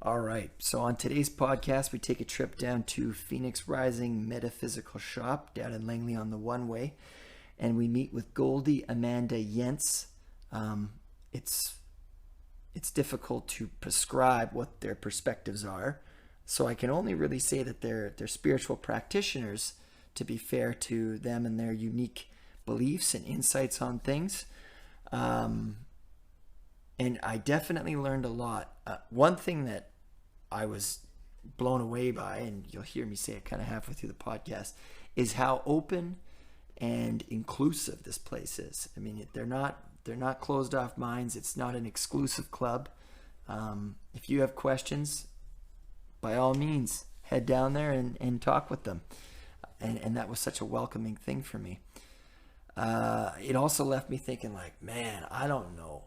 All right, so on today's podcast, we take a trip down to Phoenix Rising Metaphysical Shoppe down in Langley on the one-way, and we meet with Goldie, Amanda, Yence. It's difficult to prescribe what their perspectives are, so I can only really say that they're spiritual practitioners, to be fair to them and their unique beliefs and insights on things. And I definitely learned a lot. One thing that I was blown away by, and you'll hear me say it kind of halfway through the podcast, is how open and inclusive this place is. I mean, they're not closed off minds. It's not an exclusive club. If you have questions, by all means, head down there and talk with them. And that was such a welcoming thing for me. It also left me thinking like, man, I don't know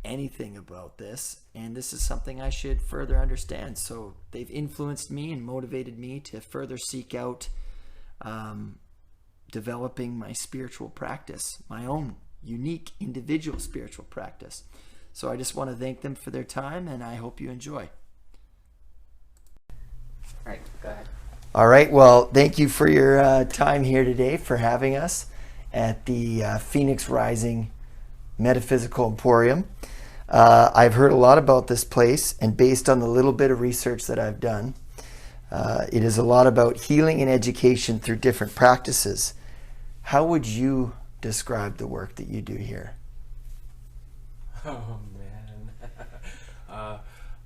anything about this, and this is something I should further understand. So they've influenced me and motivated me to further seek out developing my spiritual practice, my own unique individual spiritual practice. So I just want to thank them for their time, and I hope you enjoy. All right, go ahead. All right, well, thank you for your time here today, for having us at the Phoenix Rising Metaphysical Emporium. I've heard a lot about this place, and based on the little bit of research that I've done, it is a lot about healing and education through different practices. How would you describe the work that you do here? Oh man.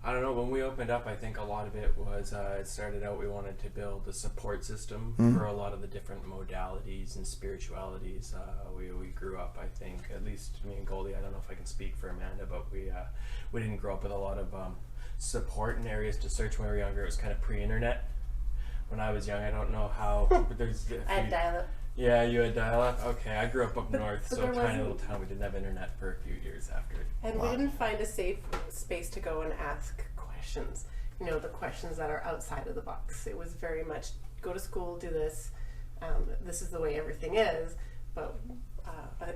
I don't know, when we opened up, I think a lot of it was, it started out, we wanted to build a support system for a lot of the different modalities and spiritualities. We grew up, I think, at least me and Goldie, I don't know if I can speak for Amanda, but we didn't grow up with a lot of support in areas to search when we were younger. It was kind of pre-internet. When I was young, I don't know how, but there's... I had dial-up. Yeah, you had dial-up? Okay, I grew up north, so a tiny little town. We didn't have internet for a few years after. And we didn't find a safe space to go and ask questions. You know, the questions that are outside of the box. It was very much, go to school, do this. This is the way everything is. But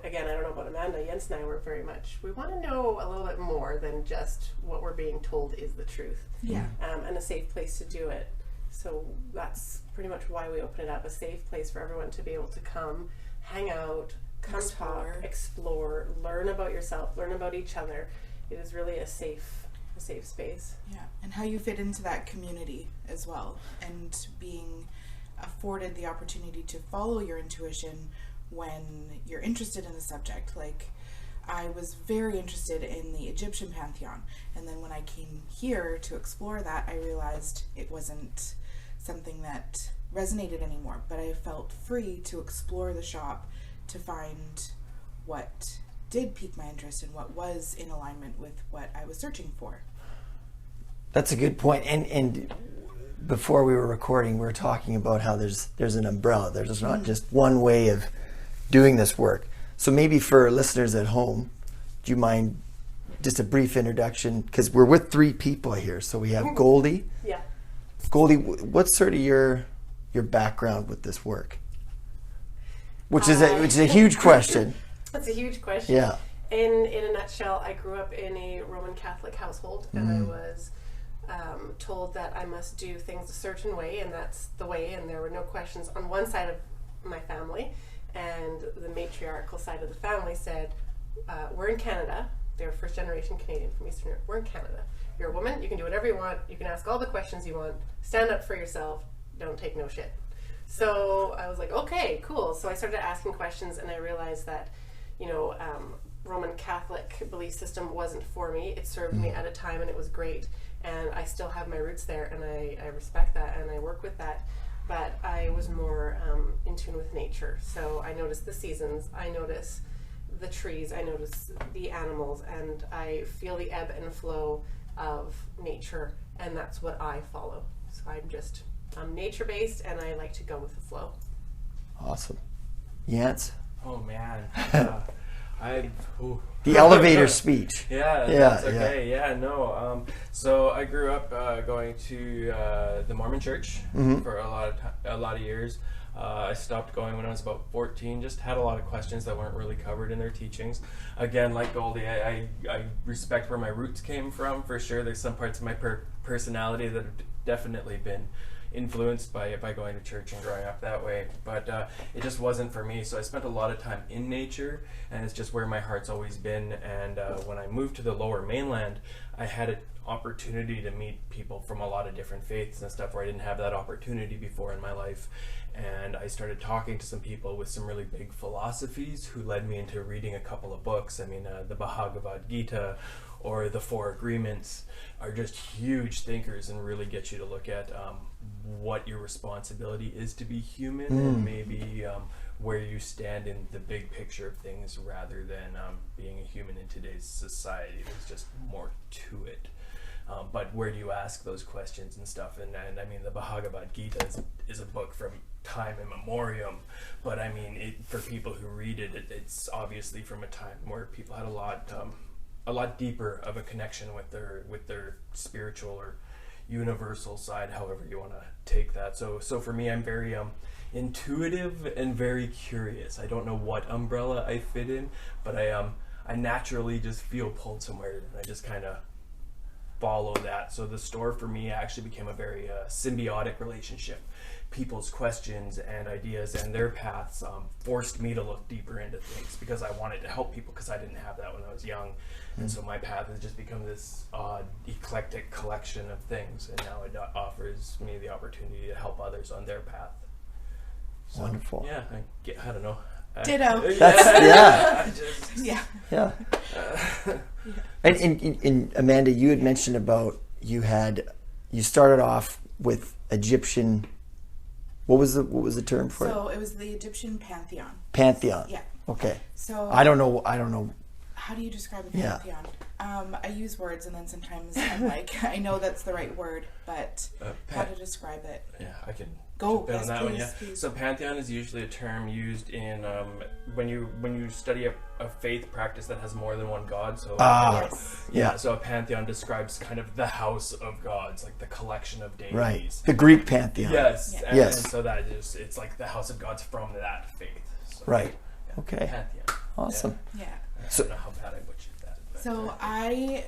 again, I don't know about Amanda. Yence and I were very much, we want to know a little bit more than just what we're being told is the truth. Yeah. And a safe place to do it. So that's pretty much why we open it up, a safe place for everyone to be able to come, hang out, come talk, explore, learn about yourself, learn about each other. It is really a safe space. Yeah, and how you fit into that community as well, and being afforded the opportunity to follow your intuition when you're interested in the subject. Like, I was very interested in the Egyptian pantheon, and then when I came here to explore that, I realized it wasn't something that resonated anymore, but I felt free to explore the shop to find what did pique my interest and what was in alignment with what I was searching for. That's a good point. And before we were recording, we were talking about how there's an umbrella. There's not just one way of doing this work. So maybe for listeners at home, do you mind just a brief introduction? Because we're with three people here. So we have Goldie. Yeah. Goldie, what's sort of your background with this work? Which is a huge question. That's a huge question. Yeah. In a nutshell, I grew up in a Roman Catholic household, and I was told that I must do things a certain way, and that's the way, and there were no questions on one side of my family. And the matriarchal side of the family said, we're in Canada. They're first generation Canadian from Eastern Europe. We're in Canada. You're a woman. You can do whatever you want. You can ask all the questions you want. Stand up for yourself. Don't take no shit. So I was like, okay, cool. So I started asking questions, and I realized that, Roman Catholic belief system wasn't for me. It served me at a time, and it was great. And I still have my roots there, and I respect that, and I work with that. But I was more in tune with nature. So I noticed the seasons, I notice the trees, I notice the animals, and I feel the ebb and flow of nature, and that's what I follow. So I'm nature-based, and I like to go with the flow. Awesome. Yence? Oh man. The elevator speech. Yeah, that's okay. Yeah, no. So I grew up going to the Mormon Church for a lot of years. I stopped going when I was about 14. Just had a lot of questions that weren't really covered in their teachings. Again, like Goldie, I respect where my roots came from, for sure. There's some parts of my personality that have definitely been influenced by going to church and growing up that way, but it just wasn't for me. So I spent a lot of time in nature, and it's just where my heart's always been. And when I moved to the Lower Mainland, I had an opportunity to meet people from a lot of different faiths and stuff where I didn't have that opportunity before in my life. And I started talking to some people with some really big philosophies who led me into reading a couple of books. I mean, the Bhagavad Gita or the Four Agreements are just huge thinkers and really get you to look at what your responsibility is to be human, and maybe where you stand in the big picture of things rather than being a human in today's society. There's just more to it. But where do you ask those questions and stuff? And I mean, the Bhagavad Gita is a book from time immemorium, but I mean, for people who read it, it's obviously from a time where people had a lot deeper of a connection with their spiritual or universal side, however you want to take that. So for me, I'm very intuitive and very curious. I don't know what umbrella I fit in, but I naturally just feel pulled somewhere, and I just kind of follow that. So the store for me actually became a very symbiotic relationship. People's questions and ideas and their paths forced me to look deeper into things, because I wanted to help people, because I didn't have that when I was young. And so my path has just become this eclectic collection of things, and now it offers me the opportunity to help others on their path. So, Wonderful. Yeah, I don't know. Ditto. That's Yeah. yeah. And Amanda, you had mentioned about you started off with Egyptian. What was the term for it? So it was the Egyptian pantheon. Pantheon. Yeah. Okay. So I don't know. how do you describe a Yeah. pantheon? I use words, and then sometimes I'm like, I know that's the right word, but how to describe it? Yeah, I can Go. jump in on Yes, that please, one. Yeah. please. So pantheon is usually a term used in when you study a faith practice that has more than one god. So Yes. Yeah. So a pantheon describes kind of the house of gods, like the collection of deities. Right. The Greek pantheon. Yes. Yeah. And, Yes. and so that is, it's like the house of gods from that faith. So, Right. yeah, Okay. Pantheon. Awesome. Yeah. I So- don't know how bad I butchered that. But, So I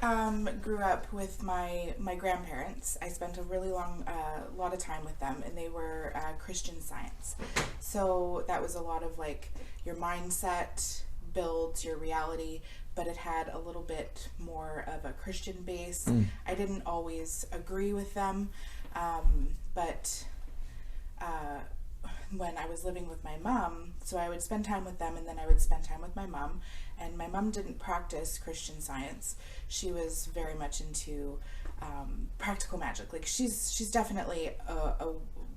grew up with my grandparents. I spent a really lot of time with them, and they were Christian Science. So that was a lot of like your mindset builds your reality, but it had a little bit more of a Christian base. I didn't always agree with them, but when I was living with my mom, so I would spend time with them, and then I would spend time with my mom. And my mom didn't practice Christian Science. She was very much into practical magic. Like she's definitely a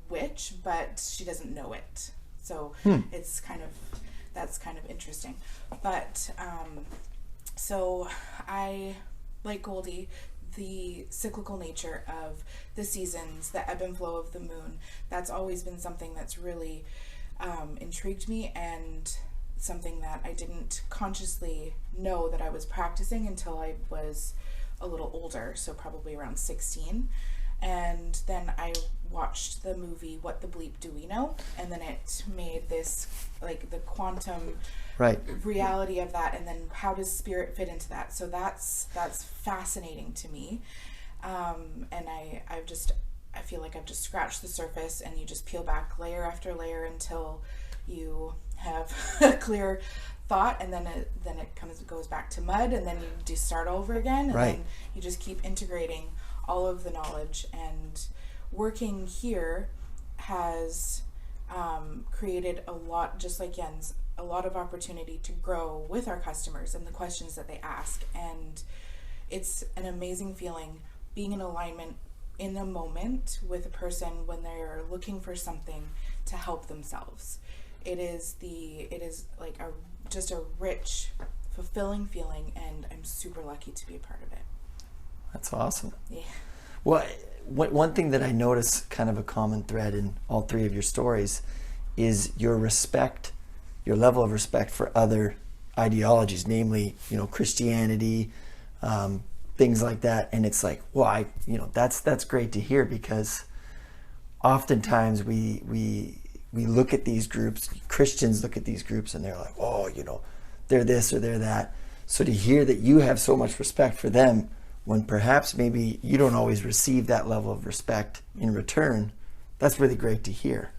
witch, but she doesn't know it. So that's kind of interesting. But so I, like Goldie, the cyclical nature of the seasons, the ebb and flow of the moon, that's always been something that's really intrigued me, and something that I didn't consciously know that I was practicing until I was a little older, so probably around 16. And then I watched the movie What the Bleep Do We Know? And then it made this, like, the quantum Right. reality of that, and then how does spirit fit into that? So that's fascinating to me. And I feel like I've just scratched the surface, and you just peel back layer after layer until you have a clear thought, and then it goes back to mud, and then you just start over again, and Right. then you just keep integrating all of the knowledge. And working here has created a lot, just like Yence, a lot of opportunity to grow with our customers and the questions that they ask. And it's an amazing feeling being in alignment in the moment with a person when they're looking for something to help themselves. It is like just a rich, fulfilling feeling, and I'm super lucky to be a part of it. That's awesome. Yeah. Well, one thing that I notice, kind of a common thread in all three of your stories, is your level of respect for other ideologies, namely, Christianity, things like that. And it's like, well, that's great to hear, because oftentimes we we look at these groups, Christians look at these groups and they're like, oh, they're this or they're that. So to hear that you have so much respect for them when perhaps maybe you don't always receive that level of respect in return, that's really great to hear.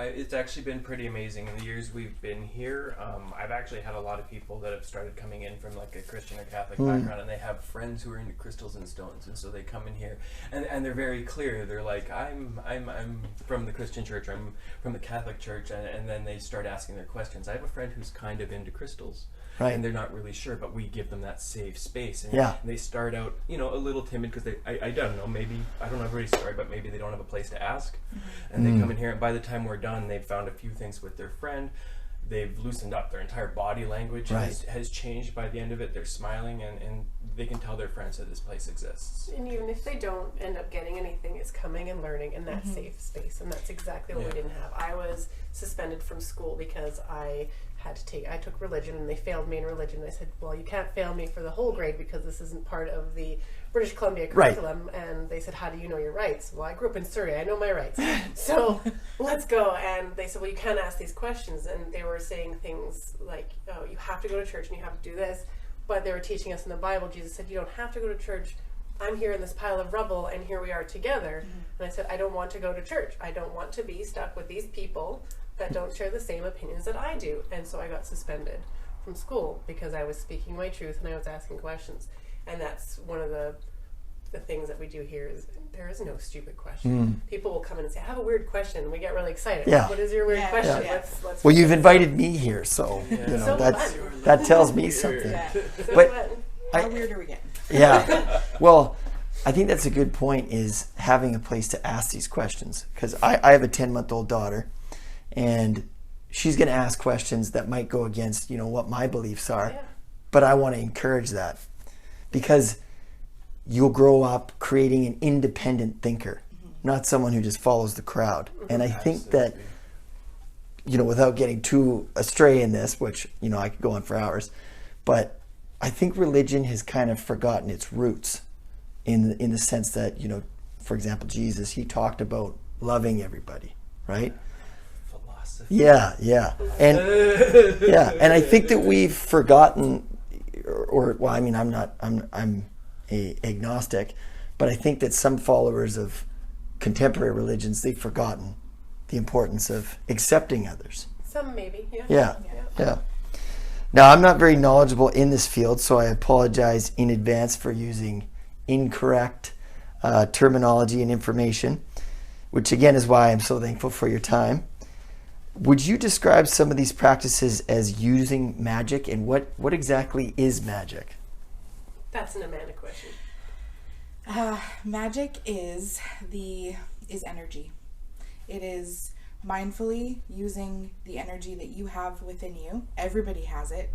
It's actually been pretty amazing. In the years we've been here, I've actually had a lot of people that have started coming in from like a Christian or Catholic background, and they have friends who are into crystals and stones, and so they come in here, and they're very clear. They're like, I'm from the Christian church, or I'm from the Catholic church, and then they start asking their questions. I have a friend who's kind of into crystals. Right. And they're not really sure, but we give them that safe space. And, and they start out, a little timid because I don't know, maybe, I don't know everybody's story, but maybe they don't have a place to ask. And they come in here, and by the time we're done, they've found a few things with their friend. They've loosened up. Their entire body language has changed by the end of it. They're smiling, and they can tell their friends that this place exists. And even if they don't end up getting anything, it's coming and learning in that safe space. And that's exactly what we didn't have. I was suspended from school because I took religion, and they failed me in religion. I said, well, you can't fail me for the whole grade because this isn't part of the British Columbia curriculum. And they said, how do you know your rights? Well, I grew up in Surrey. I know my rights. So let's go. And they said, well, you can't ask these questions. And they were saying things like, oh, you have to go to church and you have to do this. But they were teaching us in the Bible. Jesus said, you don't have to go to church. I'm here in this pile of rubble, and here we are together. And I said, I don't want to go to church. I don't want to be stuck with these people that don't share the same opinions that I do. And so I got suspended from school because I was speaking my truth and I was asking questions. And that's one of the things that we do here is there is no stupid question. People will come in and say, I have a weird question, and we get really excited. Yeah. What is your weird question? Yeah. Let's well, you've invited me here, so so that tells me something. So but how weird are we getting? Yeah. Well, I think that's a good point, is having a place to ask these questions. Because I have a 10-month-old daughter, and she's going to ask questions that might go against, what my beliefs are. Yeah. But I want to encourage that, because you'll grow up creating an independent thinker, not someone who just follows the crowd. And I think that, without getting too astray in this, which, I could go on for hours, but I think religion has kind of forgotten its roots in the sense that, for example, Jesus, he talked about loving everybody, right? Yeah. And I think that we've forgotten, I'm a agnostic, but I think that some followers of contemporary religions, they've forgotten the importance of accepting others. Some maybe, yeah. Now, I'm not very knowledgeable in this field, so I apologize in advance for using incorrect terminology and information, which again is why I'm so thankful for your time. Would you describe some of these practices as using magic, and what exactly is magic? That's an Amanda question. Magic is energy. It is mindfully using the energy that you have within you. Everybody has it.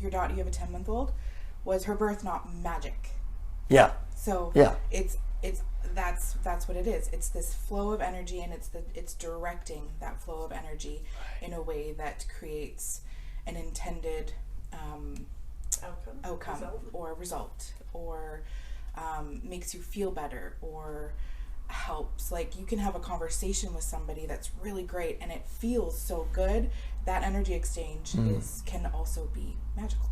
Your daughter, you have a 10-month-old. Was her birth not magic? Yeah. So it's that's what it is. It's this flow of energy, and it's directing that flow of energy in a way that creates an intended outcome or result, or makes you feel better, or helps. Like, you can have a conversation with somebody that's really great and it feels so good. That energy exchange can also be magical.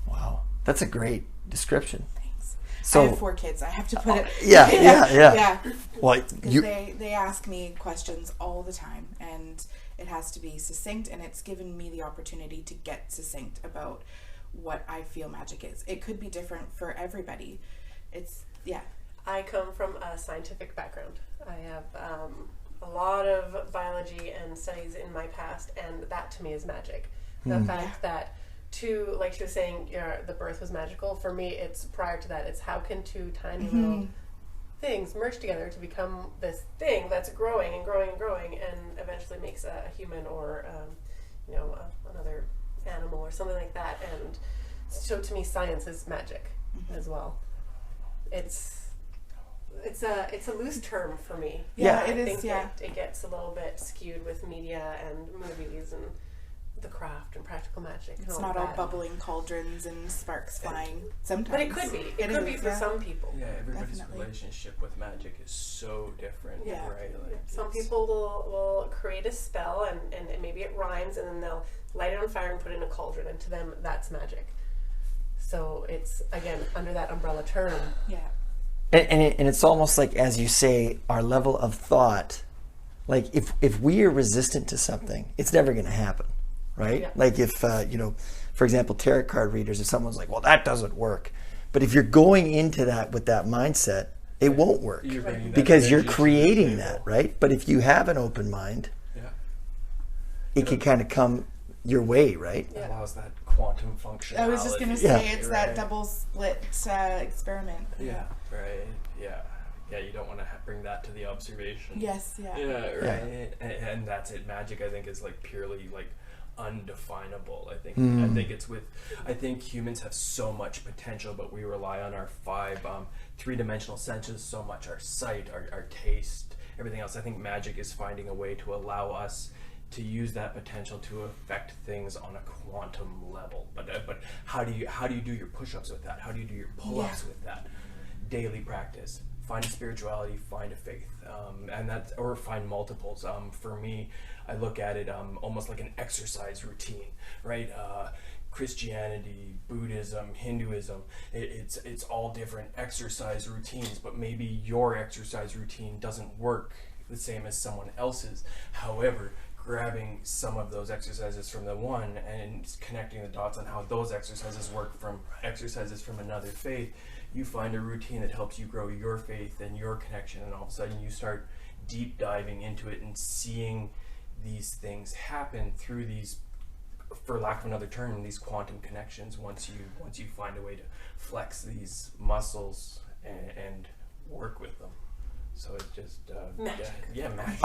Wow, that's a great description. Thanks. So, I have 4 kids. I have to put it. Yeah. Well, they ask me questions all the time, and it has to be succinct, and it's given me the opportunity to get succinct about what I feel magic is. It could be different for everybody. I come from a scientific background. I have a lot of biology and studies in my past, and that to me is magic. The fact that like she was saying, the birth was magical. For me, it's prior to that. It's how can 2 tiny little things merge together to become this thing that's growing and growing and growing, and eventually makes a human or another animal or something like that. And so to me, science is magic as well. It's a loose term for me. Yeah, I it is. think it gets a little bit skewed with media and movies and the craft and practical magic. It's and not all that. bubbling cauldrons and sparks flying. Sometimes, But it could be. It could be is, for yeah. some people. Yeah, everybody's Definitely. relationship with magic is so different, Yeah. right? Like Some it's- people will create a spell and maybe it rhymes, and then they'll light it on fire and put it in a cauldron, and to them that's magic. So it's, again, under that umbrella term. Yeah. And it's almost like, as you say, our level of thought, like if we are resistant to something, it's never going to happen, right? Yeah. Like if, for example, tarot card readers, if someone's like, well, that doesn't work. But if you're going into that with that mindset, it won't work You're bringing that because you're energy to the creating table. that, right? But if you have an open mind, Yeah. it can kind of come your way, right? It allows that quantum functionality. I was just gonna Yeah. say it's that double split experiment. Yeah, right. Yeah. Yeah, you don't want to bring that to the observation. Yes. Yeah. Yeah, right. And that's it. Magic, I think, is like purely like undefinable. I think humans have so much potential, but we rely on our five three-dimensional senses so much: our sight, our taste, everything else. I think magic is finding a way to allow us to use that potential to affect things on a quantum level. But how do you do your push-ups with that? How do you do your pull-ups with that? Daily practice. Find a spirituality, find a faith, and that's, or find multiples. For me, I look at it almost like an exercise routine, right? Christianity, Buddhism, Hinduism, it's all different exercise routines, but maybe your exercise routine doesn't work the same as someone else's. However, grabbing some of those exercises from the one and connecting the dots on how those exercises work from exercises from another faith, you find a routine that helps you grow your faith and your connection, and all of a sudden you start deep diving into it and seeing these things happen through these, for lack of another term, these quantum connections. Once you find a way to flex these muscles and work with them. So it's just Magic. yeah, magic.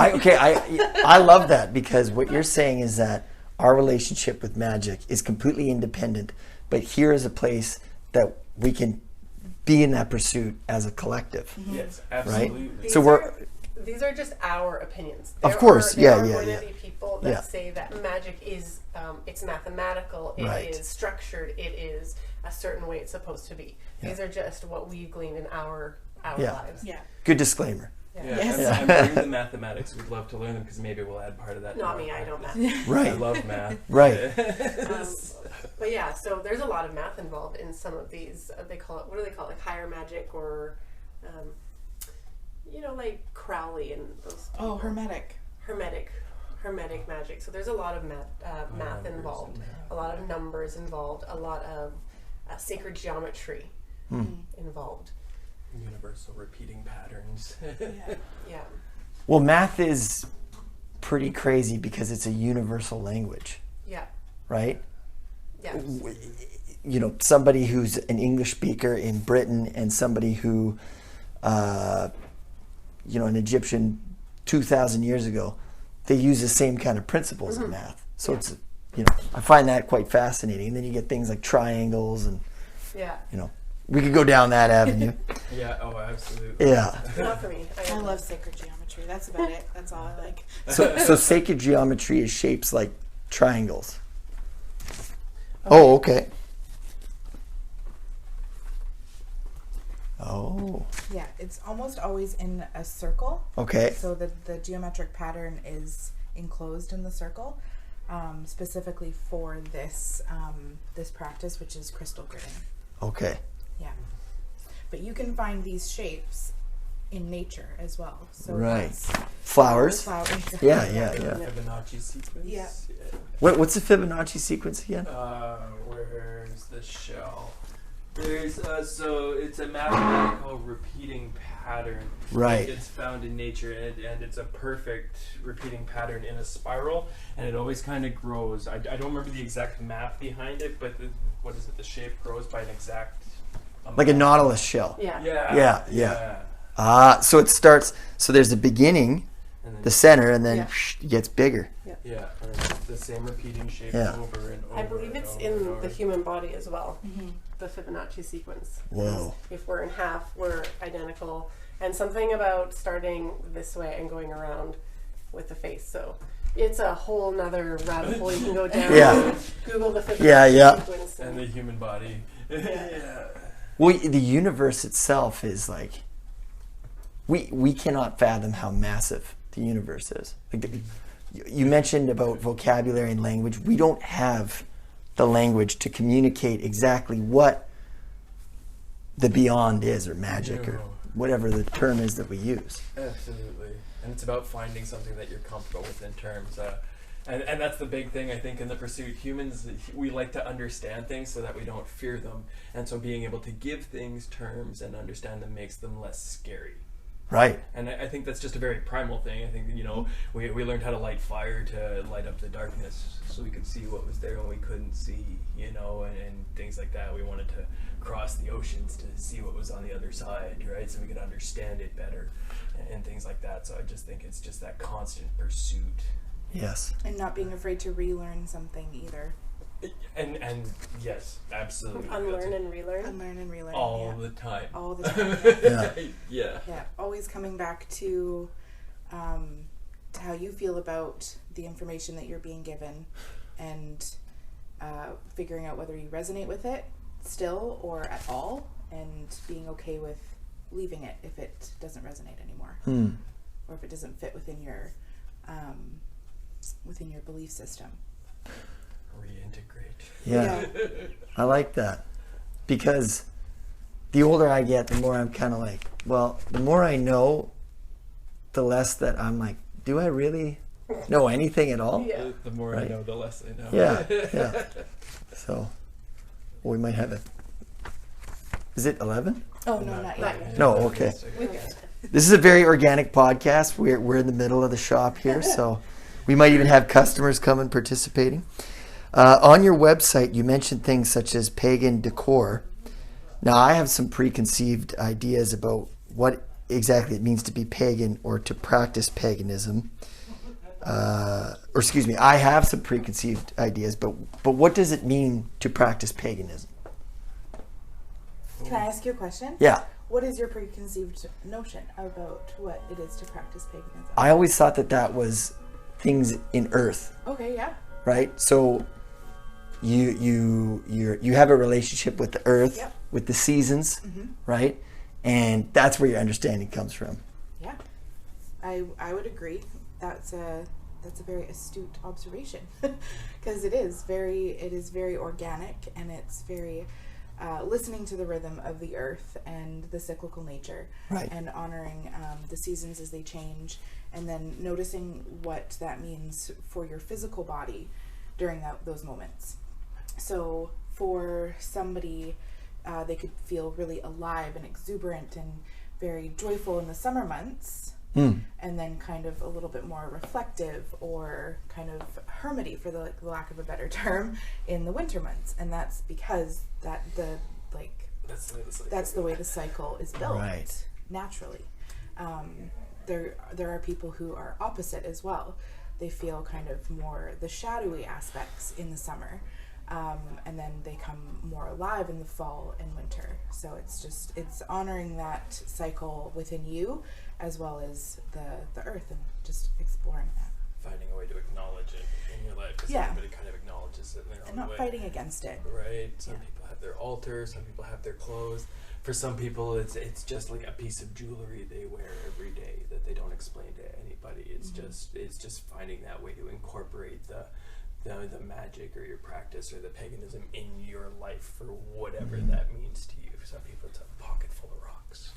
I love that, because what you're saying is that our relationship with magic is completely independent, but here is a place that we can be in that pursuit as a collective. Yes, absolutely. These are just our opinions. Of course, there are yeah. going to be people that Yeah. say that magic is it's mathematical, it Right. is structured, it is a certain way it's supposed to be. These are just what we've gleaned in our Yeah. lives. Yeah. Good disclaimer. Yeah, Yes. and bring the mathematics. We'd love to learn them because maybe we'll add part of that. Not to me, our I don't practice. math. Right. I love math. Right. But yeah, so there's a lot of math involved in some of these. They call it, what do they call it? Like higher magic, or like Crowley and those. Oh, people. hermetic. Magic. So there's a lot of math Numbers involved, and math. a lot of numbers involved, a lot of sacred geometry involved. Universal repeating patterns. Yeah. Yeah. Well, math is pretty crazy because it's a universal language, Yeah. right? Yeah. Somebody who's an English speaker in Britain and somebody who, an Egyptian 2,000 years ago, they use the same kind of principles in math. So it's, I find that quite fascinating. And then you get things like triangles and, Yeah. we could go down that avenue. Yeah. Oh, absolutely. Yeah. Not for me. I love sacred geometry. That's about it. That's all I like. So sacred geometry is shapes like triangles. Oh, okay. Oh, Yeah, it's almost always in a circle. okay. So the geometric pattern is enclosed in the circle, specifically for this this practice, which is crystal gridding. Okay. Yeah, but you can find these shapes in nature as well. So Right. that's Flowers. flowers. Yeah. Fibonacci sequence. Yeah. What's the Fibonacci sequence again? Where's the shell? There's so it's a mathematical repeating pattern. Right. It's found in nature, and it's a perfect repeating pattern in a spiral, and it always kind of grows. I don't remember the exact math behind it, but what is it? The shape grows by an exact Like a amount. nautilus shell. Yeah. Yeah. So it starts. So there's the beginning, And then, the center, and then Yeah. it gets bigger. yeah, and it's the same repeating shape Yeah. over and over. I believe and it's over in and over. the human body as well. The Fibonacci sequence. Whoa. If we're in half, we're identical. And something about starting this way and going around with the face. So It's a whole nother rabbit hole you can go down. Yeah. Google the Fibonacci Yeah. Sequence And the human body. Yeah. Well, the universe itself is like, we cannot fathom how massive the universe is. Like you mentioned about vocabulary and language. We don't have the language to communicate exactly what the beyond is, or magic, or whatever the term is that we use. Absolutely. And it's about finding something that you're comfortable with in terms. And that's the big thing, I think, in the pursuit. Humans, we like to understand things so that we don't fear them. And so being able to give things terms and understand them makes them less scary. Right. And I think that's just a very primal thing. I think, we learned how to light fire to light up the darkness so we could see what was there when we couldn't see, and things like that. We wanted to cross the oceans to see what was on the other side, right? So we could understand it better and things like that. So I just think it's just that constant pursuit. Yes. And not being afraid to relearn something either. And yes, absolutely. Unlearn and relearn. Unlearn and relearn. All the time. All the time. Yeah. Yeah. Always coming back to how you feel about the information that you're being given, and figuring out whether you resonate with it still or at all, and being okay with leaving it if it doesn't resonate anymore, or if it doesn't fit within your belief system. Reintegrate. Yeah. I like that, because the older I get, the more I'm kind of like, well, the more I know, the less that I'm like, do I really know anything at all? Yeah. The more Right. I know, the less I know. Yeah. So we might have is it 11? Oh, no, not yet. No, okay. We're good. This is a very organic podcast. We're in the middle of the shop here, so we might even have customers come and participating. On your website, you mentioned things such as pagan decor. Now, I have some preconceived ideas about what exactly it means to be pagan or to practice paganism. I have some preconceived ideas, but what does it mean to practice paganism? Can I ask you a question? Yeah. What is your preconceived notion about what it is to practice paganism? I always thought that was things in earth, Okay, yeah. right? So you have a relationship with the earth, Yep. with the seasons, right? And that's where your understanding comes from. Yeah. I would agree. That's a very astute observation, because it is very organic, and it's very listening to the rhythm of the earth and the cyclical nature, Right. and honoring the seasons as they change, and then noticing what that means for your physical body during those moments. So for somebody, they could feel really alive and exuberant and very joyful in the summer months, and then kind of a little bit more reflective or kind of hermity, for the lack of a better term, in the winter months. And that's because that's the way the cycle is built, Right. naturally. There are people who are opposite as well. They feel kind of more the shadowy aspects in the summer, and then they come more alive in the fall and winter. So it's honoring that cycle within you, as well as the earth, and just exploring that. Finding a way to acknowledge it in your life, because Yeah. everybody kind of acknowledges it in their And own not way. fighting against it. Right. Some Yeah. people have their altars, some people have their clothes. For some people, it's just like a piece of jewelry they wear every day that they don't explain to anybody. It's just finding that way to incorporate the magic or your practice or the paganism in your life for whatever that means to you. For some people, it's a pocket full of rocks.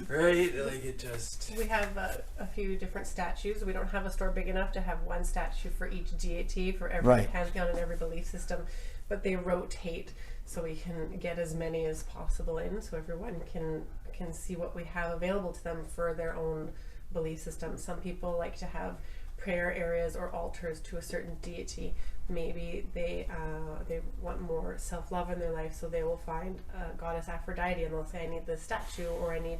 Right? Like it just. We have a few different statues. We don't have a store big enough to have one statue for each deity, for every Right. pantheon and every belief system, but they rotate so we can get as many as possible in, so everyone can see what we have available to them for their own belief system. Some people like to have prayer areas or altars to a certain deity. Maybe they want more self-love in their life, so they will find goddess Aphrodite, and they'll say, I need this statue, or I need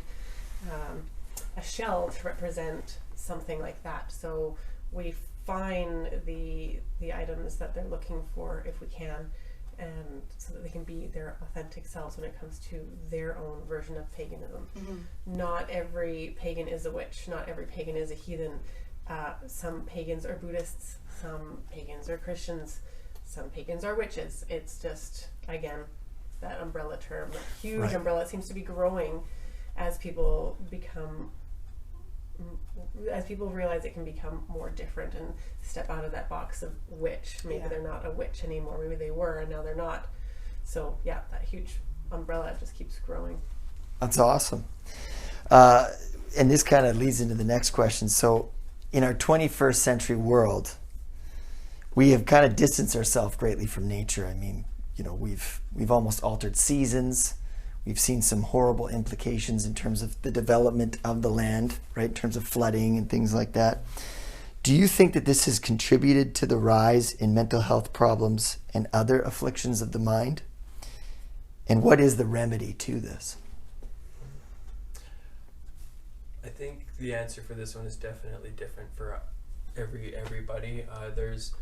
a shell to represent something like that. So we find the items that they're looking for if we can, and so that they can be their authentic selves when it comes to their own version of paganism. Not every pagan is a witch, not every pagan is a heathen. Some pagans are Buddhists, some pagans are Christians, some pagans are witches. It's just, again, that umbrella term, that huge Right. umbrella. It seems to be growing as people realize it can become more different and step out of that box of witch. Maybe Yeah. they're not a witch anymore. Maybe they were and now they're not. So yeah, that huge umbrella just keeps growing. That's awesome. And this kind of leads into the next question. So in our 21st century world, we have kind of distanced ourselves greatly from nature. I mean, you know, we've almost altered seasons. We've seen some horrible implications in terms of the development of the land, right, in terms of flooding and things like that. Do you think that this has contributed to the rise in mental health problems and other afflictions of the mind? And what is the remedy to this? I think the answer for this one is definitely different for everybody. There's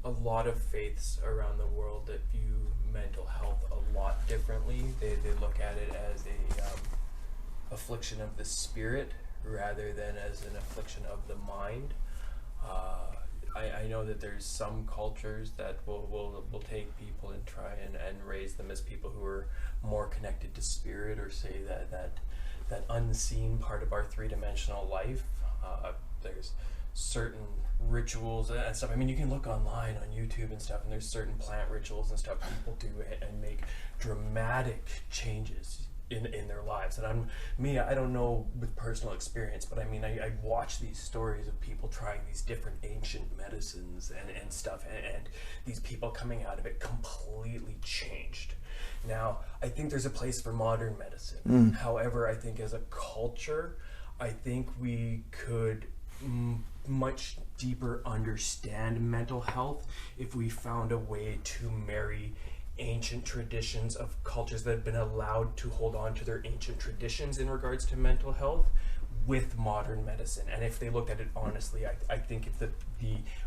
a lot of faiths around the world that view mental health a lot differently. They look at it as a affliction of the spirit rather than as an affliction of the mind. I know that there's some cultures that will take people and try and raise them as people who are more connected to spirit, or say that unseen part of our three-dimensional life. There's certain rituals and stuff. I mean, you can look online on YouTube and stuff, and there's certain plant rituals and stuff people do and make dramatic changes in their lives. And I don't know with personal experience, but I mean, I watch these stories of people trying these different ancient medicines and stuff, and these people coming out of it completely changed. Now, I think there's a place for modern medicine. However, I think as a culture, I think we could much deeper understand mental health if we found a way to marry ancient traditions of cultures that have been allowed to hold on to their ancient traditions in regards to mental health with modern medicine. And if they looked at it honestly, I think if the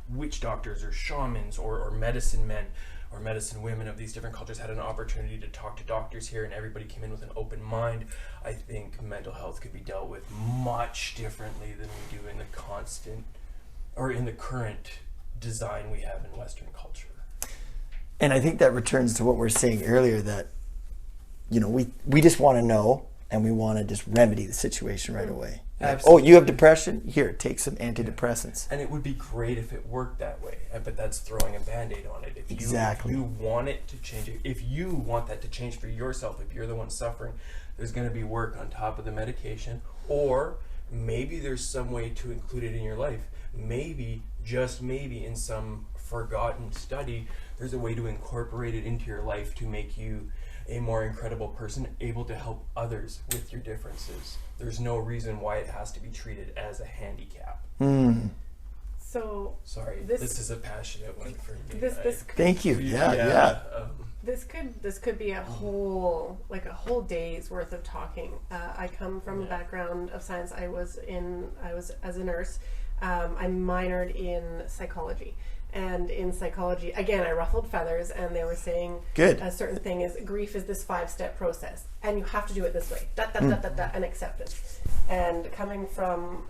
witch doctors or shamans or medicine men or medicine women of these different cultures had an opportunity to talk to doctors here and everybody came in with an open mind, I think mental health could be dealt with much differently than we do in the current design we have in Western culture. And I think that returns to what we were saying earlier, that, you know, we just want to know and we want to just remedy the situation right away. Like, oh, you have depression? Here, take some antidepressants. And it would be great if it worked that way, but that's throwing a Band-Aid on it. If you want it to change, if you want that to change for yourself, if you're the one suffering, there's going to be work on top of the medication, or maybe there's some way to include it in your life. Maybe, just maybe, in some forgotten study, there's a way to incorporate it into your life to make you a more incredible person, able to help others with your differences. There's no reason why it has to be treated as a handicap. So sorry, this is a passionate one for me. Thank you. Yeah. This could be a whole day's worth of talking. I come from a background of science. I was as a nurse. I minored in psychology. And in psychology, again, I ruffled feathers, and they were saying a certain thing is grief is this 5-step process, and you have to do it this way, and acceptance. And coming from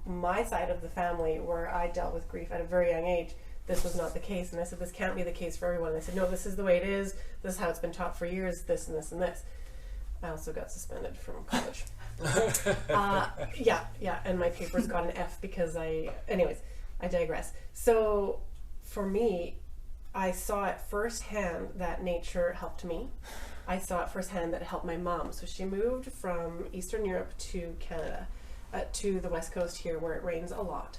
my side of the family, where I dealt with grief at a very young age, this was not the case. And I said, this can't be the case for everyone. And I said, no, this is the way it is. This is how it's been taught for years, this and this and this. I also got suspended from college. And my papers got an F because I digress. So for me, I saw it firsthand that nature helped me. I saw it firsthand that it helped my mom. So she moved from Eastern Europe to Canada, to the West Coast here where it rains a lot.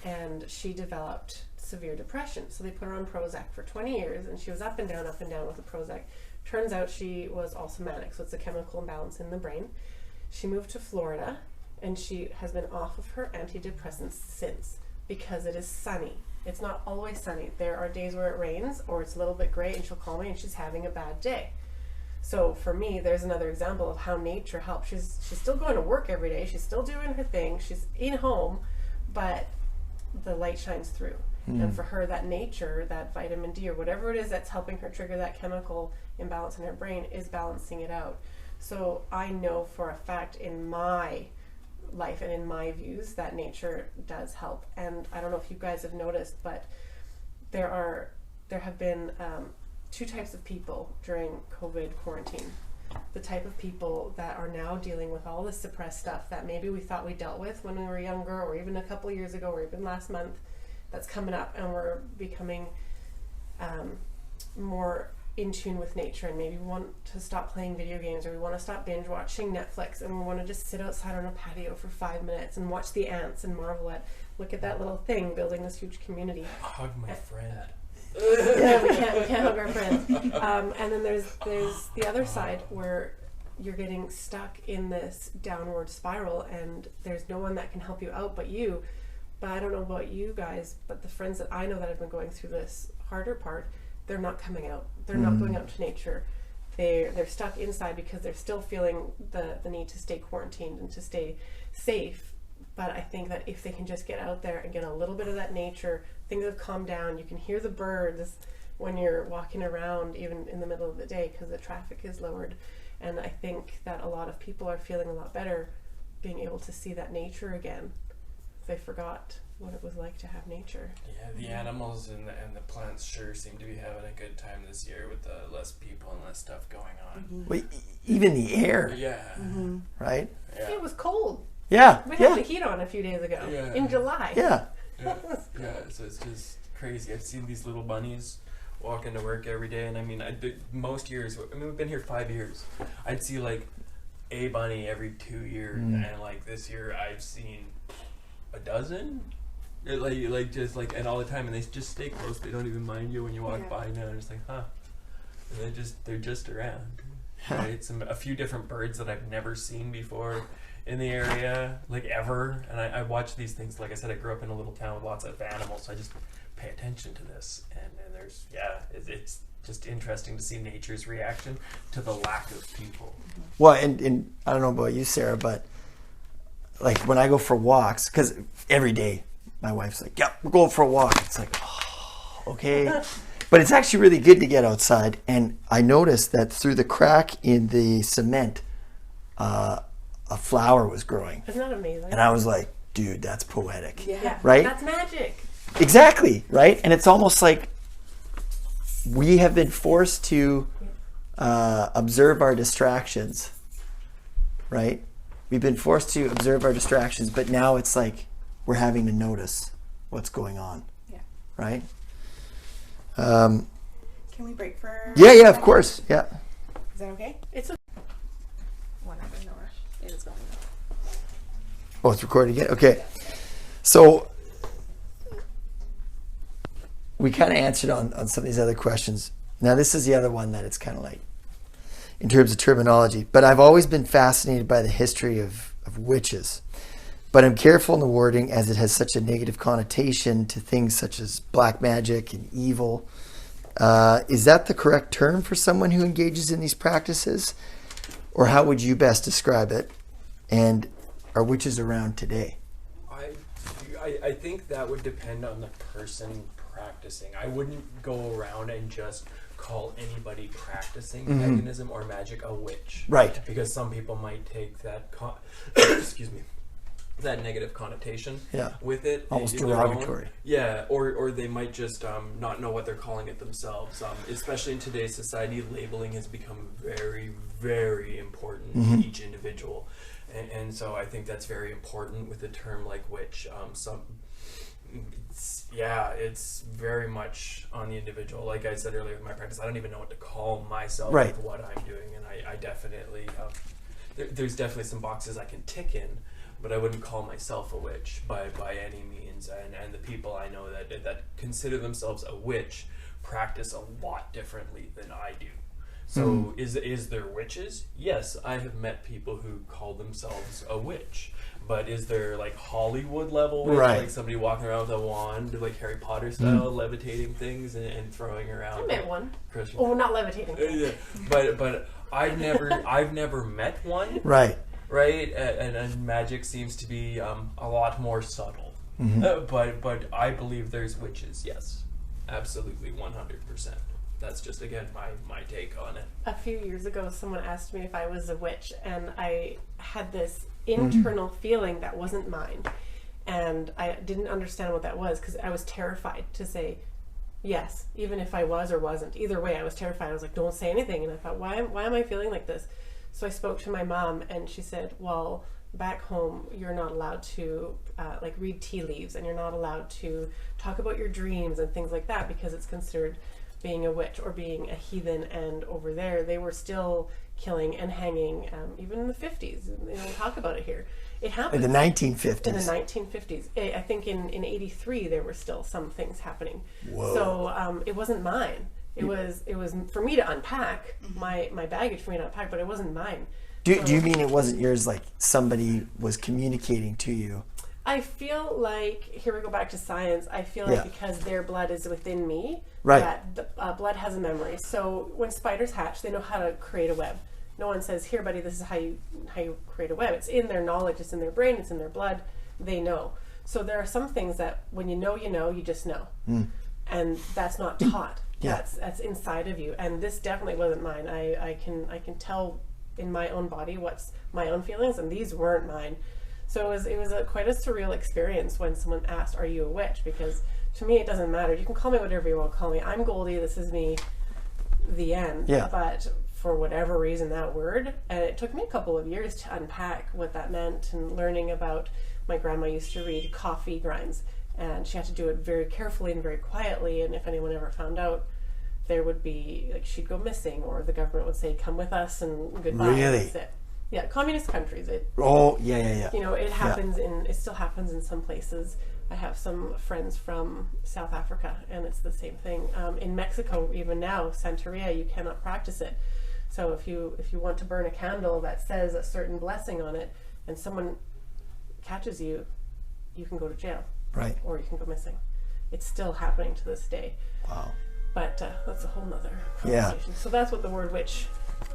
And she developed severe depression. So they put her on Prozac for 20 years, and she was up and down with the Prozac. Turns out she was also manic, so it's a chemical imbalance in the brain. She moved to Florida, and she has been off of her antidepressants since, because it is sunny. It's not always sunny. There are days where it rains or it's a little bit gray, and she'll call me and she's having a bad day. So for me, there's another example of how nature helps. She's still going to work every day. She's still doing her thing. She's in home, but the light shines through. And for her, that nature, that vitamin D or whatever it is that's helping her trigger that chemical imbalance in her brain is balancing it out. So I know for a fact in my life and in my views that nature does help. And I don't know if you guys have noticed, but there have been two types of people during COVID quarantine. The type of people that are now dealing with all the suppressed stuff that maybe we thought we dealt with when we were younger, or even a couple of years ago, or even last month, that's coming up, and we're becoming more in tune with nature, and maybe we want to stop playing video games, or we want to stop binge watching Netflix, and we want to just sit outside on a patio for 5 minutes and watch the ants and marvel at, look at that little thing building this huge community. Hug my friend. Yeah, we can't hug our friends. And then there's the other side where you're getting stuck in this downward spiral, and there's no one that can help you out but you. But I don't know about you guys, but the friends that I know that have been going through this harder part, they're not coming out. They're not going out to nature. They're stuck inside because they're still feeling the need to stay quarantined and to stay safe. But I think that if they can just get out there and get a little bit of that nature, things have calmed down. You can hear the birds when you're walking around, even in the middle of the day, because the traffic is lowered. And I think that a lot of people are feeling a lot better being able to see that nature again. They forgot what it was like to have nature. Yeah, the animals and the plants sure seem to be having a good time this year with the less people and less stuff going on. Well, even the air, Yeah. right? Yeah. It was cold. Yeah. We had the heat on a few days ago in July. Yeah. Yeah, so it's just crazy. I've seen these little bunnies walking to work every day, and I mean, most years, we've been here 5 years. I'd see like a bunny every 2 years, and like this year I've seen a dozen. And all the time, and they just stay close. They don't even mind you when you walk by now. They're just like, huh. And they're just around. Right? A few different birds that I've never seen before in the area, like ever. And I watch these things. Like I said, I grew up in a little town with lots of animals, so I just pay attention to this. And there's, it's just interesting to see nature's reaction to the lack of people. Well, and I don't know about you, Sarah, but like when I go for walks, because every day my wife's like, "Yep, we're going for a walk." It's like, oh, okay. But it's actually really good to get outside. And I noticed that through the crack in the cement, a flower was growing. Isn't that amazing? And I was like, dude, that's poetic. Yeah. Right? That's magic. Exactly, right? And it's almost like we have been forced to observe our distractions, right? We've been forced to observe our distractions, but now it's like we're having to notice what's going on, right? Can we break for? Yeah, of course, yeah. Is that okay? It's a Whatever, no rush. It is going on. Oh, it's recording again? Okay. So we kind of answered on some of these other questions. Now this is the other one that it's kind of like, in terms of terminology, but I've always been fascinated by the history of witches. But I'm careful in the wording as it has such a negative connotation to things such as black magic and evil. Is that the correct term for someone who engages in these practices? Or how would you best describe it? And are witches around today? I think that would depend on the person practicing. I wouldn't go around and just call anybody practicing paganism or magic a witch. Right. Because some people might take that excuse me, that negative connotation with it. Almost in their own. derogatory. Yeah, or they might just not know what they're calling it themselves. Especially in today's society, labeling has become very, very important to each individual. And so I think that's very important with a term like witch. It's very much on the individual. Like I said earlier with my practice, I don't even know what to call myself with what I'm doing, and I definitely there's definitely some boxes I can tick in, but I wouldn't call myself a witch by any means. And the people I know that consider themselves a witch practice a lot differently than I do. So is there witches? Yes, I have met people who call themselves a witch. But is there like Hollywood level witch, like somebody walking around with a wand, like Harry Potter style, levitating things and throwing around? I met one. Christian. Oh, not levitating. Yeah, but I've never met one. Right. Right, and magic seems to be a lot more subtle. But I believe there's witches. Yes, absolutely, 100%. That's just, again, my take on it. A few years ago, someone asked me if I was a witch, and I had this internal feeling that wasn't mine. And I didn't understand what that was because I was terrified to say yes, even if I was or wasn't. Either way, I was terrified. I was like, don't say anything. And I thought, why am I feeling like this? So I spoke to my mom, and she said, well, back home, you're not allowed to like read tea leaves, and you're not allowed to talk about your dreams and things like that because it's considered being a witch or being a heathen. And over there, they were still killing and hanging, even in the 50s. They don't talk about it here. It happened. In the 1950s. In the 1950s. I think in 83, there were still some things happening. Whoa. So it wasn't mine. It was for me to unpack, my baggage for me to unpack, but it wasn't mine. Do you mean it wasn't yours, like somebody was communicating to you? I feel like, here we go back to science, I feel like because their blood is within me, right, that the blood has a memory. So when spiders hatch, they know how to create a web. No one says, here buddy, this is how you create a web. It's in their knowledge, it's in their brain, it's in their blood, they know. So there are some things that when you know, you just know. And that's not taught. That's inside of you. And this definitely wasn't mine. I can tell in my own body what's my own feelings, and these weren't mine. So it was quite a surreal experience when someone asked, are you a witch? Because to me, it doesn't matter. You can call me whatever you want to call me. I'm Goldie, this is me, the end. Yeah. But for whatever reason, that word, and it took me a couple of years to unpack what that meant, and learning about, my grandma used to read coffee grinds, and she had to do it very carefully and very quietly, and if anyone ever found out, there would be, like, she'd go missing, or the government would say, come with us, and goodbye. Really? That's it. Yeah, communist countries. Yeah. You know, it happens it still happens in some places. I have some friends from South Africa, and it's the same thing. In Mexico, even now, Santeria, you cannot practice it. So if you want to burn a candle that says a certain blessing on it, and someone catches you, you can go to jail. Right. Or you can go missing. It's still happening to this day. Wow. But that's a whole nother conversation. So that's what the word witch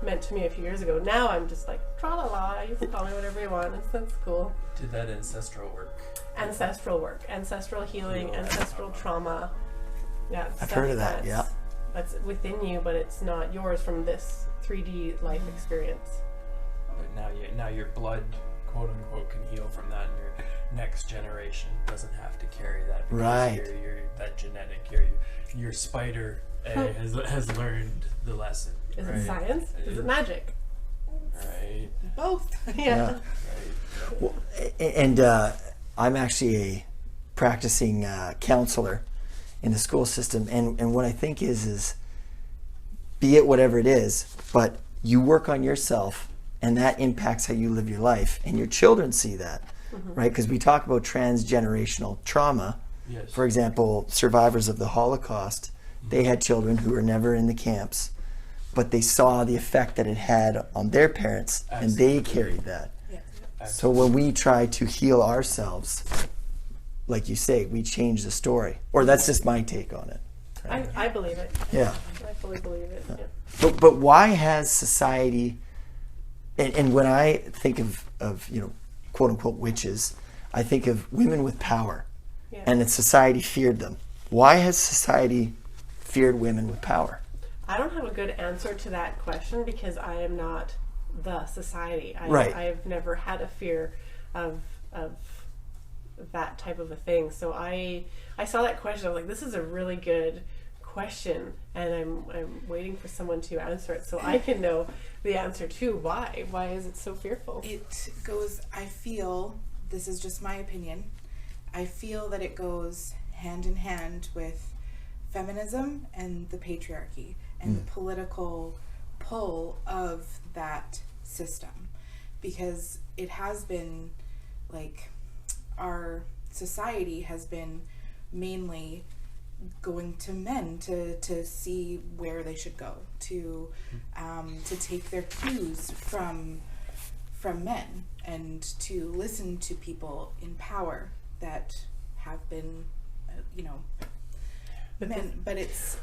meant to me a few years ago. Now I'm just like, tra-la-la, you can call me whatever you want. That's cool. Did that ancestral work? Ancestral healing, ancestral trauma. Yeah, I've heard of that, yeah. That's within you, but it's not yours from this 3D life experience. But now your blood, quote unquote, can heal from that, and your next generation doesn't have to carry that. Because right. You're that genetic. Your spider has learned the lesson. Is it science? Is it magic? Right. Both. Yeah. Right. Well, and I'm actually a practicing counselor in the school system, and what I think is be it whatever it is, but you work on yourself, and that impacts how you live your life, and your children see that, right? Because we talk about transgenerational trauma. Yes. For example, survivors of the Holocaust, they had children who were never in the camps, but they saw the effect that it had on their parents, and they carried that. Yeah. So when we try to heal ourselves, like you say, we change the story. Or that's just my take on it. Right? I believe it. Yeah. I fully believe it. Yeah. But why has society, and when I think of quote unquote witches, I think of women with power, and that society feared them. Why has society feared women with power? I don't have a good answer to that question because I am not the society. Right. I've never had a fear of that type of a thing. So I saw that question. I was like, this is a really good question, and I'm waiting for someone to answer it so I can know the answer to why. Why is it so fearful? It goes, I feel, this is just my opinion, I feel that it goes hand in hand with feminism and the patriarchy and the political pull of that system, because it has been like our society has been mainly going to men to see where they should go, to take their cues from men, and to listen to people in power that have been men. But it's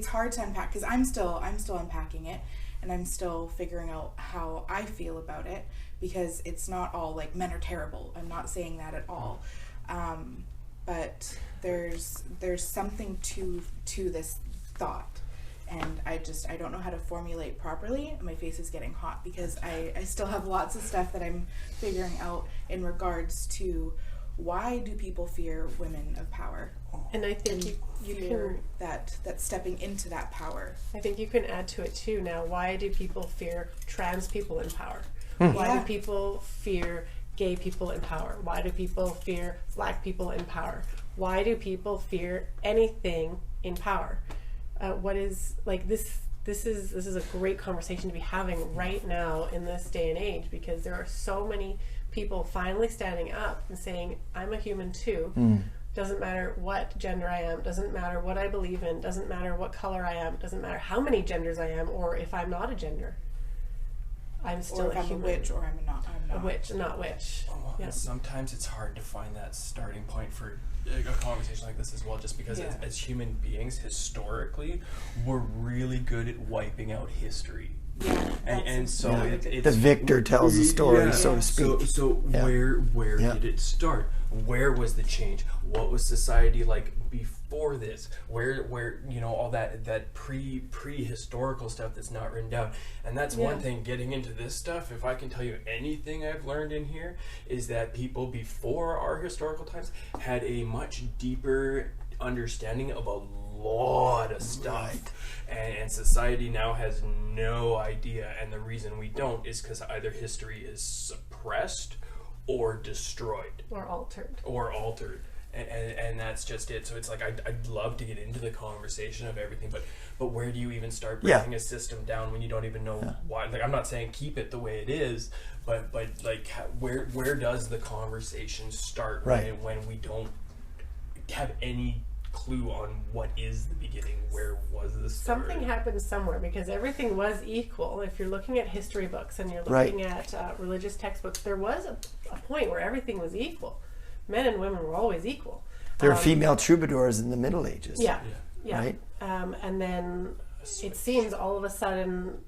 hard to unpack, because I'm still unpacking it, and I'm still figuring out how I feel about it, because it's not all like men are terrible. I'm not saying that at all, but there's something to this thought, and I don't know how to formulate properly. My face is getting hot because I still have lots of stuff that I'm figuring out in regards to why do people fear women of power. And I think you fear can that stepping into that power. I think you can add to it too now. Why do people fear trans people in power? Why do people fear gay people in power? Why do people fear black people in power? Why do people fear anything in power? What is like this is a great conversation to be having right now in this day and age, because there are so many people finally standing up and saying, I'm a human too. Doesn't matter what gender I am, doesn't matter what I believe in, doesn't matter what color I am, doesn't matter how many genders I am, or if I'm not a gender. I'm still or if a I'm human. a witch, or I'm not. A witch, not witch. And sometimes it's hard to find that starting point for a conversation like this as well, just because as human beings, historically, we're really good at wiping out history. And so it's the victor tells the story, so to speak. So where did it start? Where was the change? What was society like before this? Where all that prehistorical stuff that's not written down. And that's one thing, getting into this stuff, if I can tell you anything I've learned in here, is that people before our historical times had a much deeper understanding of a lot of stuff. And society now has no idea, and the reason we don't is because either history is suppressed or destroyed Or altered. And that's just it. So it's like I'd love to get into the conversation of everything, but where do you even start breaking a system down when you don't even know why? Like, I'm not saying keep it the way it is, but like where does the conversation start when we don't have any clue on what is the beginning? Where was the start? Something happened somewhere, because everything was equal. If you're looking at history books and you're looking at religious textbooks, there was a point where everything was equal. Men and women were always equal. There were female troubadours in the Middle Ages. Yeah. Right? And then it seems all of a sudden,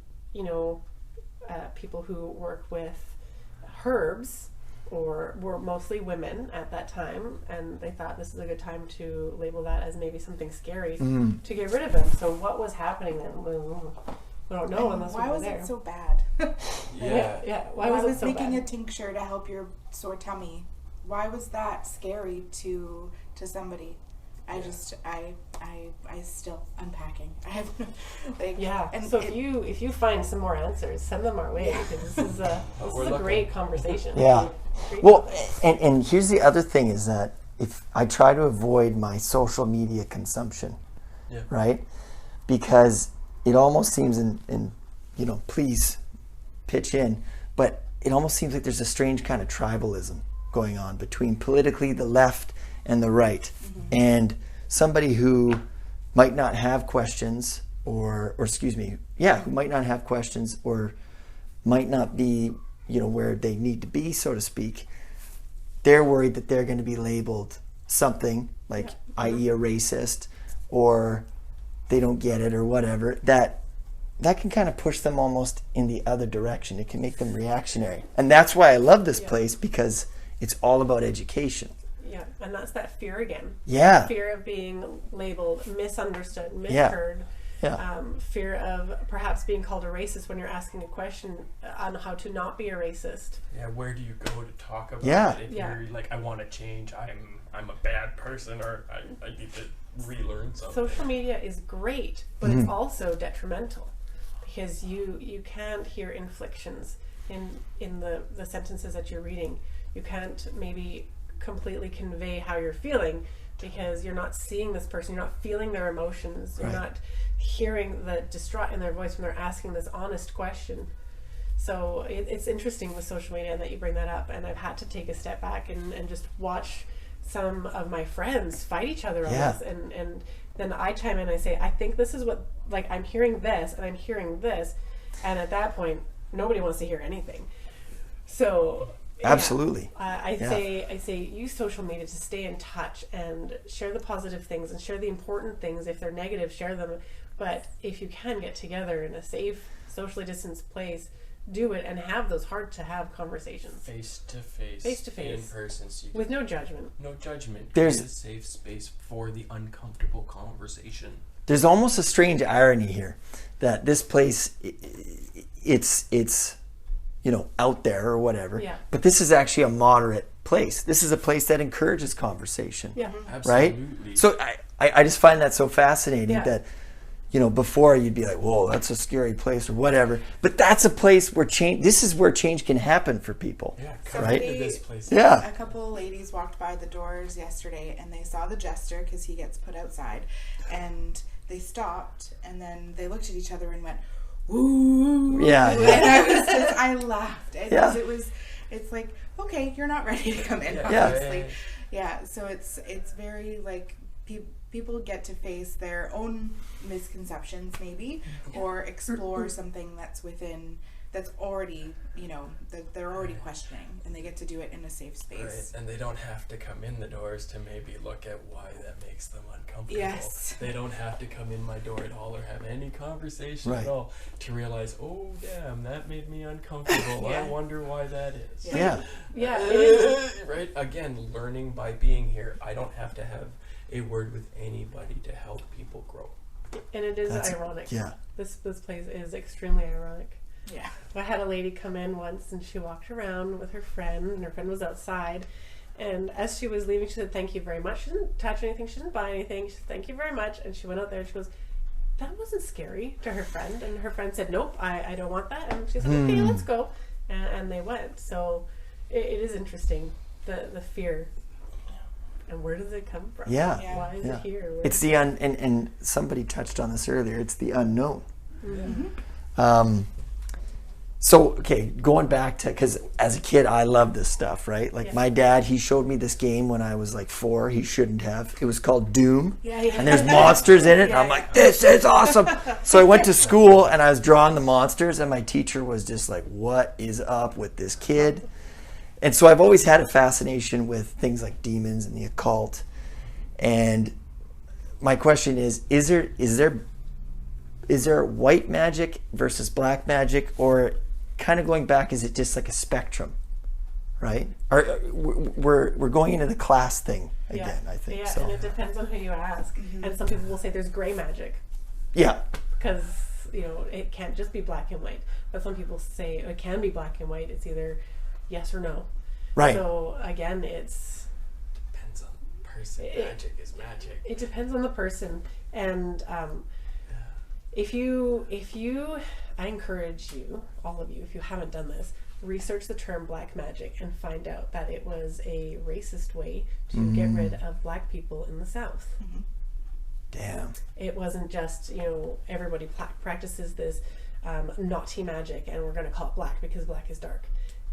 people who work with herbs or were mostly women at that time, and they thought this is a good time to label that as maybe something scary to get rid of them. So what was happening then? We don't know unless why we were was there. it so bad? Why was it so making bad? a tincture to help your sore tummy. Why was that scary to somebody? I still unpacking. I have And so if you find some more answers, send them our way, because this is a great conversation. Well, and here's the other thing is that if I try to avoid my social media consumption, right? Because it almost seems and please pitch in, but it almost seems like there's a strange kind of tribalism going on between politically the left and the right. And somebody who might not have questions who might not have questions or might not be, where they need to be, so to speak, they're worried that they're going to be labeled something like, i.e. a racist, or they don't get it or whatever, that can kind of push them almost in the other direction. It can make them reactionary. And that's why I love this place, because it's all about education. Yeah, and that's that fear again. Yeah. Fear of being labeled, misunderstood, misheard. Fear of perhaps being called a racist when you're asking a question on how to not be a racist. Yeah, where do you go to talk about it? If you're like, I want to change, I'm a bad person, or I need to relearn something. Social media is great, but it's also detrimental, because you can't hear inflections in the sentences that you're reading. You can't maybe completely convey how you're feeling, because you're not seeing this person, you're not feeling their emotions, you're not hearing the distraught in their voice when they're asking this honest question. So it's interesting with social media that you bring that up, and I've had to take a step back and just watch some of my friends fight each other on this, and then I chime in and I say, I think this is what, like, I'm hearing this and I'm hearing this, and at that point nobody wants to hear anything. So absolutely. I say use social media to stay in touch and share the positive things and share the important things. If they're negative, share them. But if you can get together in a safe, socially distanced place, do it and have those hard to have conversations. Face to face. In person. So with no judgment. No judgment. There's a safe space for the uncomfortable conversation. there's almost a strange irony here that this place, it's out there or whatever. Yeah. But this is actually a moderate place. This is a place that encourages conversation. Yeah. Right? Absolutely. So I just find that so fascinating Yeah. that, before you'd be like, whoa, that's a scary place or whatever. But that's a place where this is where change can happen for people. Yeah, come Right? into this place. Yeah. A couple of ladies walked by the doors yesterday and they saw the jester because he gets put outside, and they stopped and then they looked at each other and went, "Ooh!" Yeah. And I laughed. And Yeah. it's like, okay, you're not ready to come in, Yeah. obviously. Yeah. So it's very like people get to face their own misconceptions maybe, or explore something that's already, that they're already questioning, and they get to do it in a safe space. Right, and they don't have to come in the doors to maybe look at why that makes them uncomfortable. Yes. They don't have to come in my door at all or have any conversation Right. at all to realize, oh damn, that made me uncomfortable. Yeah. I wonder why that is. Yeah. Yeah. It is. Right? Again, learning by being here. I don't have to have a word with anybody to help people grow. And it is That's- ironic. yeah. This place is extremely ironic. Yeah. I had a lady come in once and she walked around with her friend, and her friend was outside. And as she was leaving, she said, "Thank you very much." She didn't touch anything. She didn't buy anything. She said, "Thank you very much." And she went out there and she goes, "That wasn't scary," to her friend. And her friend said, "Nope, I don't want that." And she said, "Okay, let's go." And they went. So it is interesting, the fear. And where does it come from? Yeah. Yeah. Why is Yeah. it here? Where- It's the and somebody touched on this earlier. It's the unknown. So, okay, going back to, because as a kid, I loved this stuff, right? Like Yeah. my dad, he showed me this game when I was like 4. He shouldn't have. It was called Doom. Yeah, yeah. And there's monsters in it. And I'm like, this is awesome. So I went to school and I was drawing the monsters, and my teacher was just like, what is up with this kid? And so I've always had a fascination with things like demons and the occult. And my question is there white magic versus black magic, or kind of going back, is it just like a spectrum, right? Or we're going into the class thing again, I think. Yeah, So and it depends on who you ask. And some people will say there's gray magic yeah, because it can't just be black and white. But some people say it can be black and white. It's either yes or no. right. So again, it's Depends on the person. Magic is magic. it depends on the person. And if you I encourage you, all of you, if you haven't done this, research the term black magic and find out that it was a racist way to get rid of black people in the South. Damn. It wasn't just, everybody practices this naughty magic and we're going to call it black because black is dark.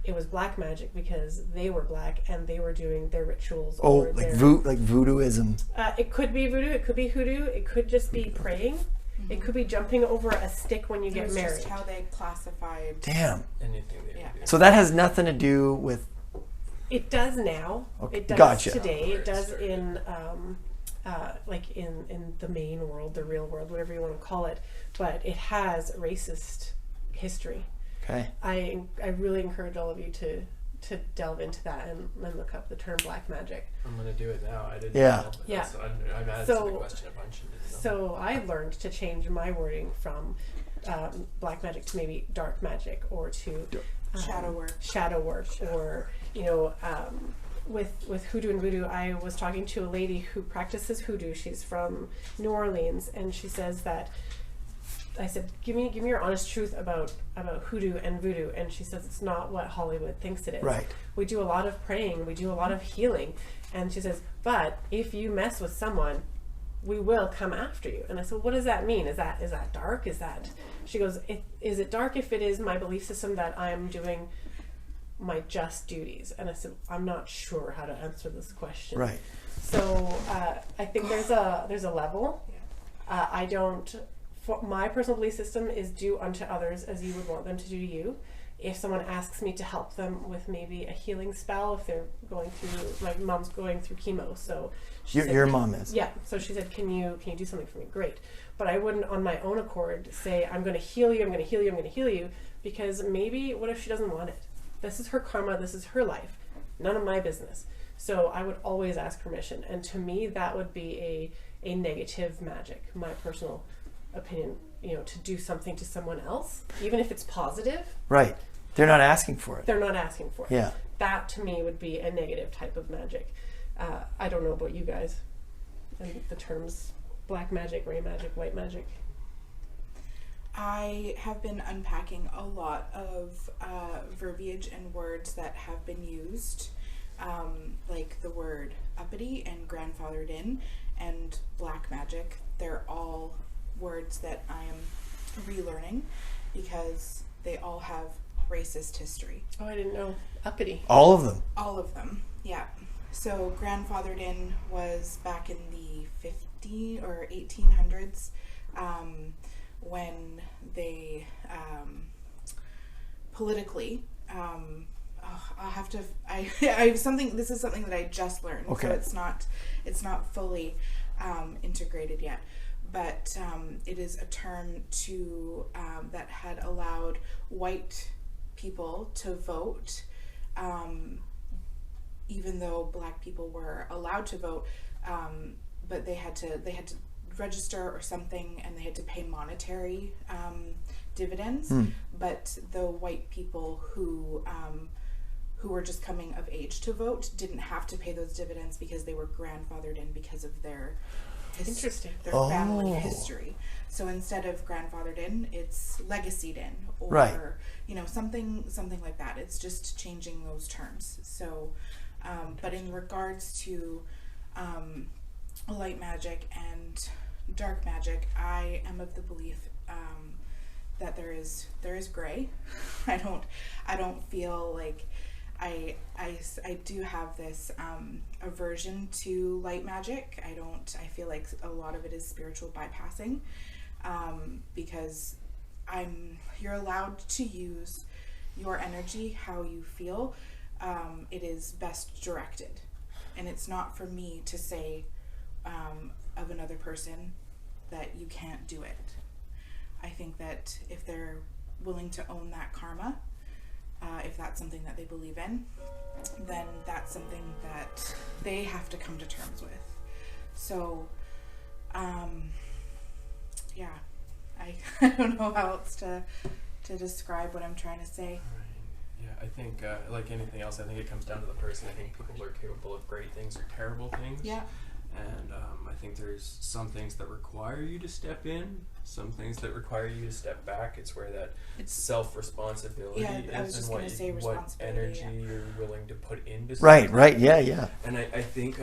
It was black magic because they were black and they were doing their rituals. Oh, or like their, voodooism. it could be voodoo, it could be hoodoo, it could just be praying. It could be jumping over a stick when you It get was married. just how they classified. Damn. Anything they Yeah. would do. So that has nothing to do with. It does now. Okay, It does gotcha. today. It does Sorry. in like in the main world, the real world, whatever you want to call it. But it has racist history. Okay. I really encourage all of you to delve into that and look up the term black magic. I'm gonna do it now. I didn't Yeah. know. Yeah. So I've answered So- the question a bunch and didn't know. So I learned to change my wording from black magic to maybe dark magic, or to Shadow work. shadow work, or with hoodoo and voodoo. I was talking to a lady who practices hoodoo. She's from New Orleans, and she says that, I said, give me your honest truth about hoodoo and voodoo, and she says it's not what Hollywood thinks it is. Right. We do a lot of praying, we do a lot of healing, and she says, but if you mess with someone, we will come after you. And I said, what does that mean? Is that dark? Is that? She goes, is it dark if it is my belief system that I'm doing my just duties? And I said, I'm not sure how to answer this question. Right. So I think there's a level. I don't. For my personal belief system is do unto others as you would want them to do to you. If someone asks me to help them with maybe a healing spell, if they're going through, my mom's going through chemo, so she said, Your mom is. yeah. So she said, "Can you do something for me?" Great, but I wouldn't, on my own accord, say, "I'm going to heal you. I'm going to heal you. I'm going to heal you," because maybe what if she doesn't want it? This is her karma. This is her life. None of my business. So I would always ask permission, and to me, that would be a negative magic, my personal opinion, to do something to someone else, even if it's positive. Right. They're not asking for it. They're not asking for it. Yeah. That to me would be a negative type of magic. I don't know about you guys and the terms black magic, gray magic, white magic. I have been unpacking a lot of verbiage and words that have been used, like the word uppity and grandfathered in and black magic. They're all words that I am relearning because they all have racist history. Oh, I didn't know. Uppity. All of them. All of them, yeah. So grandfathered in was back in the 50 or 1800s, when they politically I have something. This is something that I just learned, okay. So it's not fully integrated yet, but it is a term to that had allowed white people to vote, even though black people were allowed to vote, but they had to register or something, and they had to pay monetary dividends. But the white people who were just coming of age to vote didn't have to pay those dividends because they were grandfathered in because of their family history. So instead of grandfathered in, it's legacied in, or right. Something like that. It's just changing those terms. So, but in regards to light magic and dark magic, I am of the belief that there is gray. I don't feel like I do have this aversion to light magic. I feel like a lot of it is spiritual bypassing, because you're allowed to use your energy how you feel. It is best directed, and it's not for me to say of another person that you can't do it. I think that if they're willing to own that karma, if that's something that they believe in, then that's something that they have to come to terms with. So, yeah, I don't know how else to describe what I'm trying to say. Right. Yeah, I think like anything else, I think it comes down to the person. I think people are capable of great things or terrible things. Yeah. And I think there's some things that require you to step in, some things that require you to step back. It's where that self-responsibility is, and what energy you're willing to put into something. Right, yeah. And I think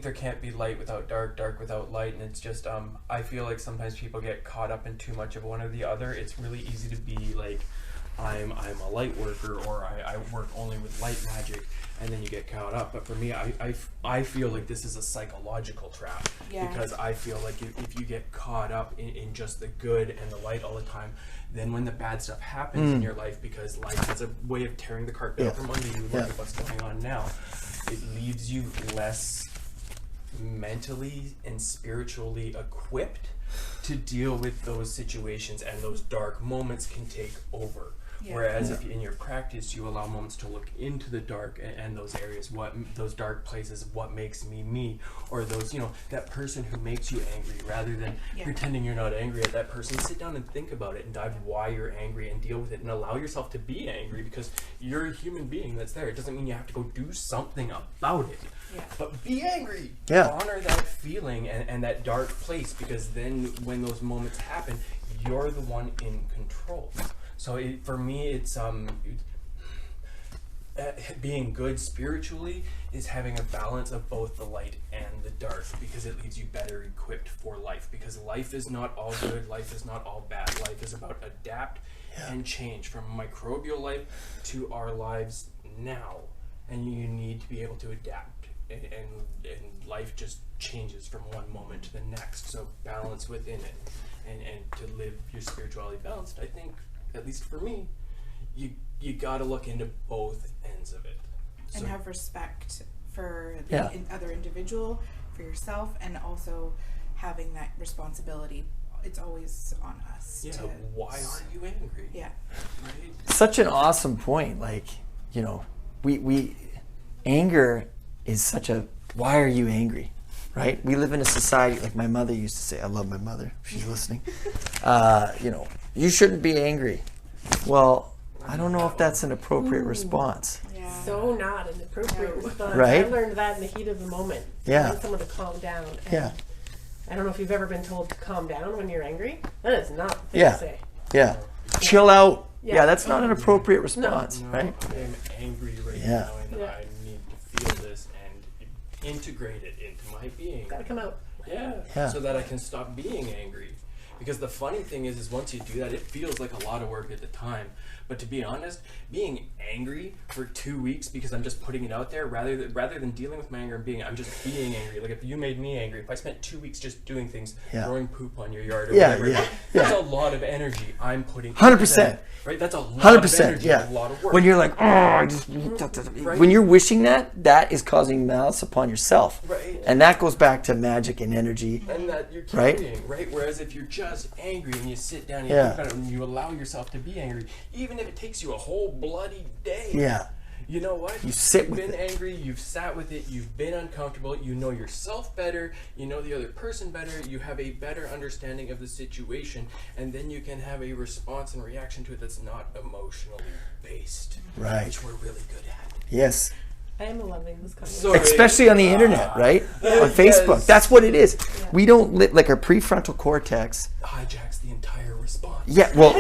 there can't be light without dark, dark without light, and it's just I feel like sometimes people get caught up in too much of one or the other. It's really easy to be like, I'm a light worker, or I work only with light magic, and then you get caught up. But for me, I feel like this is a psychological trap, because I feel like if you get caught up in just the good and the light all the time, then when the bad stuff happens in your life, because life has a way of tearing the carpet out from under you, look at what's going on now, it leaves you less mentally and spiritually equipped to deal with those situations, and those dark moments can take over. Whereas if in your practice you allow moments to look into the dark and those areas, those dark places, what makes me, or those, that person who makes you angry, rather than pretending you're not angry at that person, sit down and think about it and dive why you're angry and deal with it and allow yourself to be angry, because you're a human being that's there. It doesn't mean you have to go do something about it. But be angry. Honor that feeling and that dark place, because then when those moments happen, you're the one in control. So for me, it's being good spiritually is having a balance of both the light and the dark, because it leaves you better equipped for life. Because life is not all good, life is not all bad. Life is about adapt and change, from microbial life to our lives now. And you need to be able to adapt. And life just changes from one moment to the next. So balance within it, and to live your spirituality balanced, I think, at least for me, you got to look into both ends of it. And have respect for the other individual, for yourself, and also having that responsibility. It's always on us. Why aren't you angry? Right? Such an awesome point. Like, we anger is such a why are you angry? Right? We live in a society, like my mother used to say, I love my mother, if she's listening. You shouldn't be angry. Well, I don't know if that's an appropriate response. Yeah. So not an appropriate response. Right? I learned that in the heat of the moment. Yeah. Telling someone to calm down. And Yeah. I don't know if you've ever been told to calm down when you're angry. That is not the thing Yeah. to say. Yeah. Chill out. Yeah. Yeah, that's not an appropriate response, No, right? I'm angry right Yeah. now, and Yeah. I need to feel this and integrate it into my being. Gotta come out. Yeah. So that I can stop being angry. Because the funny thing is once you do that, it feels like a lot of work at the time. But to be honest, being angry for 2 weeks because I'm just putting it out there, rather than dealing with my anger and I'm just being angry. Like if you made me angry, if I spent 2 weeks just doing things, throwing poop on your yard or whatever, that's a lot of energy I'm putting. 100%. Right? That's a lot 100%. of energy, Yeah. a lot of work. When you're like, oh, I just, Right. when you're wishing that is causing malice upon yourself. Right. And that goes back to magic and energy. And that you're Right? carrying, right? Whereas if you're just angry and you sit down and you Yeah. think about it and you allow yourself to be angry, even if it takes you a whole bloody day, Yeah. you know what? You sit You've with been it. angry, you've sat with it, you've been uncomfortable, you know yourself better, you know the other person better, you have a better understanding of the situation, and then you can have a response and reaction to it that's not emotionally based. Right. Which we're really good at. yes. I am loving this conversation. Sorry. Especially on the internet, right? On Facebook. Yes. That's what it is. We don't like our prefrontal cortex. Hijacks the entire response. Yeah, well,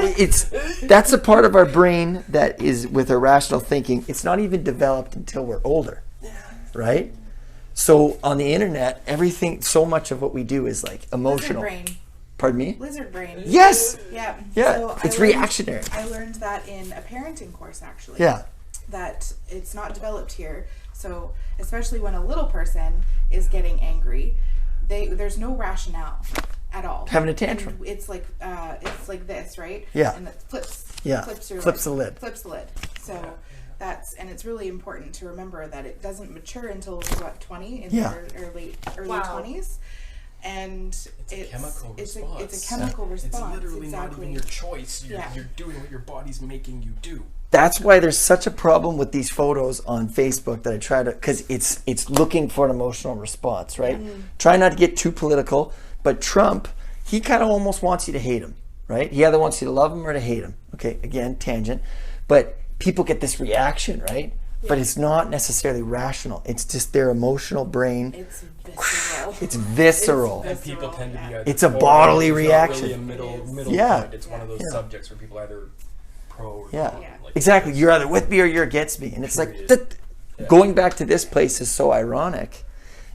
that's a part of our brain that is with our rational thinking. It's not even developed until we're older, right? So on the internet, everything, so much of what we do is like emotional. Lizard brain. Pardon me? Lizard brain. Yes. Yeah. Yeah. So It's reactionary. I learned that in a parenting course, actually. Yeah. That it's not developed here. So especially when a little person is getting angry, there's no rationale at all. Having a tantrum. And it's like this, right? Yeah. And it flips. Yeah. Flips your Flips the lid. Flips the lid. So and it's really important to remember that it doesn't mature until what, 20 in Yeah. early Wow. 20s. And It's a chemical response. It's a chemical response. It's literally not even your choice. You're, Yeah. you're doing what your body's making you do. That's why there's such a problem with these photos on Facebook that I try to, because it's looking for an emotional response, right? Try not to get too political, but Trump, he kind of almost wants you to hate him, right? He either wants you to love him or to hate him. Okay, again, tangent. But people get this reaction, right? But it's not necessarily rational. It's just their emotional brain. It's visceral. It's visceral. And people tend to be either It's a for or bodily there's not reaction. Really a middle Yeah. point. It's one of those Yeah. subjects where people either pro or Yeah, con, like, exactly. You're either with me or you're against me. And it's like, Period. going back to this place is so ironic,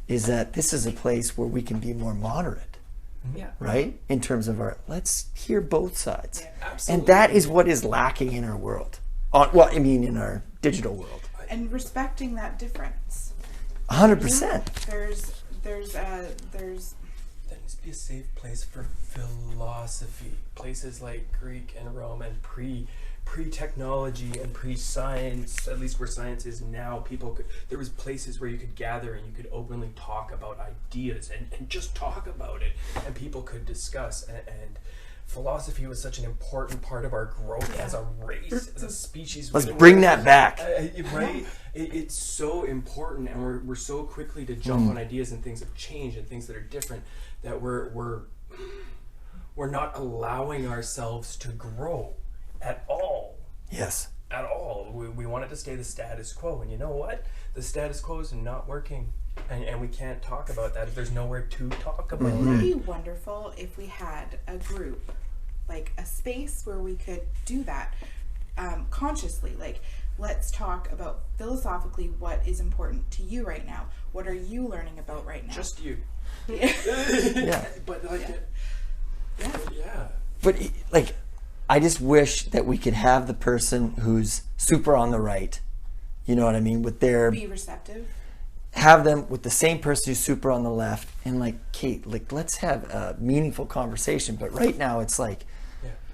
is that this is a place where we can be more moderate, Yeah. right? In terms of let's hear both sides. Absolutely. And that is what is lacking in our world. In our digital world. And respecting that difference. 100%. There's There needs to be a safe place for philosophy. Places like Greek and Rome and pre-technology and pre-science, at least where science is now, there was places where you could gather and you could openly talk about ideas and just talk about it, and people could discuss. And philosophy was such an important part of our growth as a race, as a species. Let's bring that back. Right? It's so important, and we're so quickly to jump on ideas and things of change and things that are different that we're not allowing ourselves to grow at all. Yes. At all. We want it to stay the status quo, and you know what? The status quo is not working, and we can't talk about that if there's nowhere to talk about Wouldn't it it. be wonderful if we had a group, like a space where we could do that consciously? Like, let's talk about philosophically what is important to you right now. What are you learning about right now? Just you. Yeah. But like, yeah. But like, I just wish that we could have the person who's super on the right, you know what I mean, with their, Be receptive. have them with the same person who's super on the left, and like, Kate, like, let's have a meaningful conversation. But right now it's like,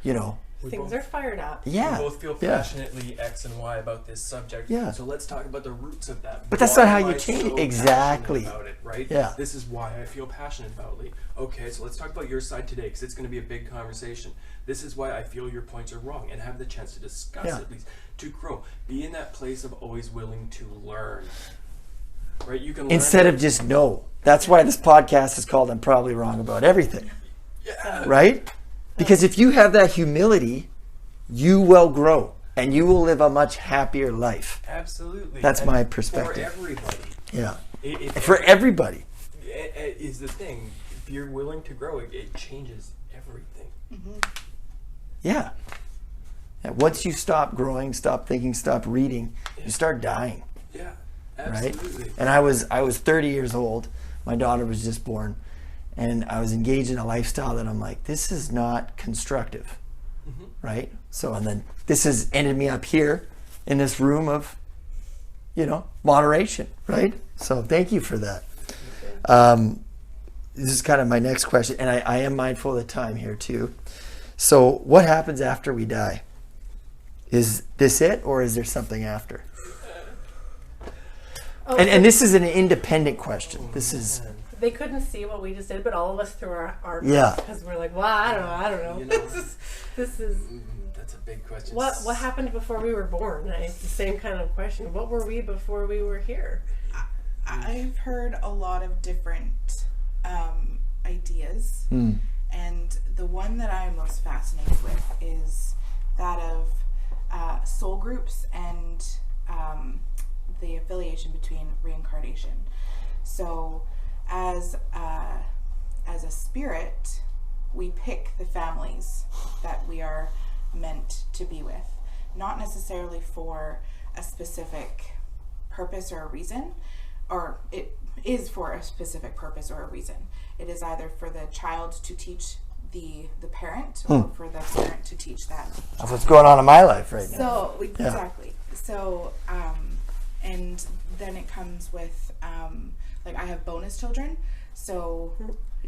you know, Things are fired up. yeah, We both feel yeah. passionately X and Y about this subject. Yeah. So let's talk about the roots of that. But that's Why not how am you I change so it. Exactly. passionate about it, right? Yeah. This is why I feel passionate about it. Okay, so let's talk about your side today, because it's going to be a big conversation. This is why I feel your points are wrong, and have the chance to discuss Yeah. at least, to grow. Be in that place of always willing to learn. Right? You can learn instead of just know. That's why this podcast is called I'm Probably Wrong About Everything. Yeah. Right? Because if you have that humility, you will grow and you will live a much happier life. Absolutely. That's And my perspective. For everybody. Yeah. If For everybody. is the thing. If you're willing to grow, it changes everything. Yeah. Once you stop growing, stop thinking, stop reading, you start dying. Yeah, Right? absolutely. And I was 30 years old. My daughter was just born. And I was engaged in a lifestyle that I'm like, this is not constructive. Right? So, and then this has ended me up here in this room of, moderation. Right? So thank you for that. This is kind of my next question. And I am mindful of the time here too. So what happens after we die? Is this it, or is there something after? And this is an independent question. This is They couldn't see what we just did, but all of us threw our Yeah. because we're like, well, I don't know. You know. This is That's a big question. what happened before we were born. It's the same kind of question. What were we before we were here? I've heard a lot of different ideas, and the one that I'm most fascinated with is that of soul groups and the affiliation between reincarnation. So, as a spirit, we pick the families that we are meant to be with, not necessarily for a specific purpose or a reason, or it is for a specific purpose or a reason. It is either for the child to teach the parent, or for the parent to teach that. that's what's going on in my life right now. So exactly. So and then it comes with like I have bonus children. So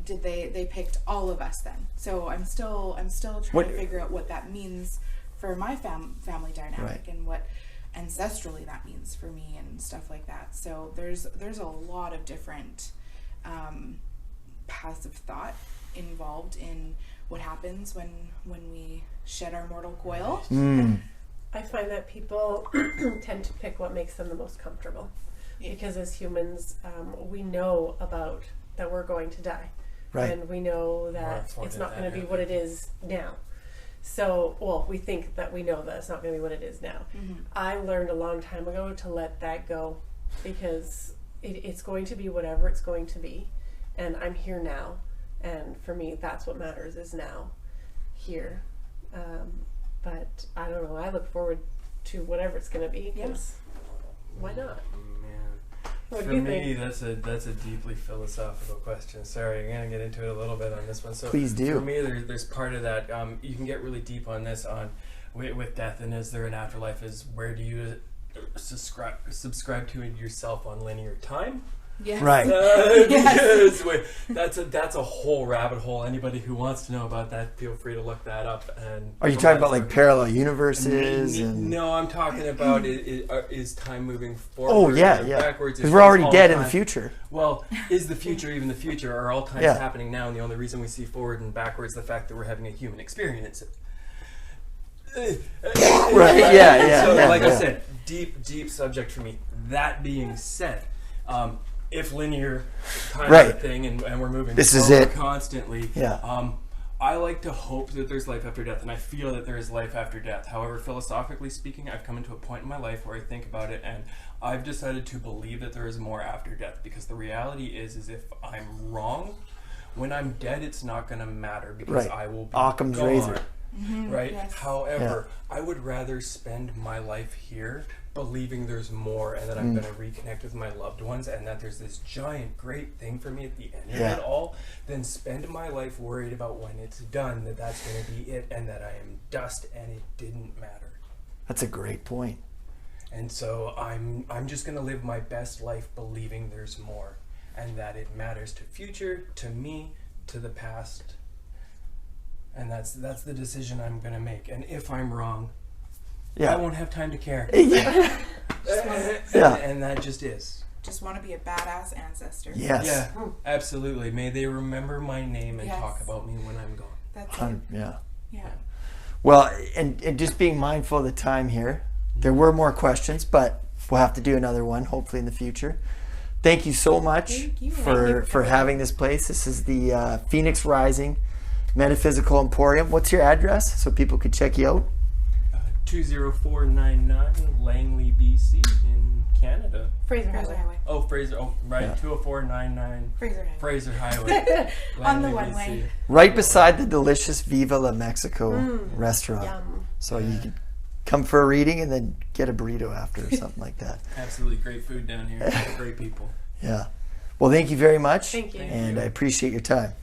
did they picked all of us then? So I'm still trying to figure out what that means for my family dynamic, and what ancestrally that means for me and stuff like that. So there's a lot of different paths of thought involved in what happens when we shed our mortal coil. I find that people tend to pick what makes them the most comfortable, because as humans, we know about that we're going to die, and we know that it's not going to be what it is now. So, well, we think that we know that it's not going to be what it is now. I learned a long time ago to let that go, because it's going to be whatever it's going to be, and I'm here now, and for me, that's what matters, is now, here. But I don't know. I look forward to whatever it's going to be. Yes. Why not? Man. What For do you me, think? that's a deeply philosophical question. Sorry, I'm gonna get into it a little bit on this one. So Please do. For me, there's part of that. You can get really deep on this with death, and is there an afterlife? Is where do you subscribe to it yourself on linear time? Yes. Right. Because that's a whole rabbit hole. Anybody who wants to know about that, feel free to look that up. And Are you talking about like parallel universes? And No, I'm talking about is time moving forward? oh yeah, or yeah. backwards? Because we're already All dead in time- the future. Well, is the future even the future? Are all times Yeah. happening now? And the only reason we see forward and backwards the fact that we're having a human experience. Right. Yeah. So, Yeah. like yeah. I said, deep subject for me. That being said, if linear time Right. is a thing and we're moving This is forward it. constantly, Yeah. I like to hope that there's life after death, and I feel that there is life after death. However, philosophically speaking, I've come into a point in my life where I think about it, and I've decided to believe that there is more after death, because the reality is if I'm wrong, when I'm dead, it's not going to matter, because Right. I will be Occam's gone. razor. Right? Yes. However, I would rather spend my life here believing there's more, and that I'm going to reconnect with my loved ones, and that there's this giant, great thing for me at the end of Yeah. it all, than spend my life worried about when it's done, that that's going to be it, and that I am dust, and it didn't matter. That's a great point. And so I'm just going to live my best life believing there's more, and that it matters to future, to me, to the past. And that's the decision I'm going to make. And if I'm wrong, Yeah. I won't have time to care. Yeah. Yeah. And that just is. Just want to be a badass ancestor. Yes. Yeah, absolutely. May they remember my name and Yes. talk about me when I'm gone. That's it. Yeah. Yeah. Well, and just being mindful of the time here. There were more questions, but we'll have to do another one hopefully in the future. thank you so much Thank you. for having this place. This is the Phoenix Rising Metaphysical Emporium. What's your address so people could check you out? 20499 Langley, BC in Canada. Fraser Fraser Hwy. Highway. Oh, Fraser. Oh, right. Yeah. 20499 Fraser Highway. Fraser Highway. On the Langley, one BC. way. Right beside the delicious Viva La Mexico restaurant. Yum. So you can come for a reading and then get a burrito after or something like that. Absolutely great food down here. Great people. Yeah. Well, thank you very much. Thank you. And I appreciate your time.